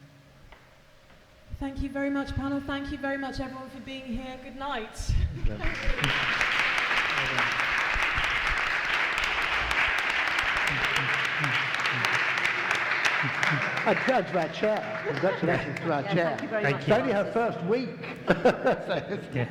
Thank you very much, panel. Thank you very much, everyone, for being here. Good night. And to our chair. Congratulations to our chair. Thank you very much. It's only her first week. Yeah.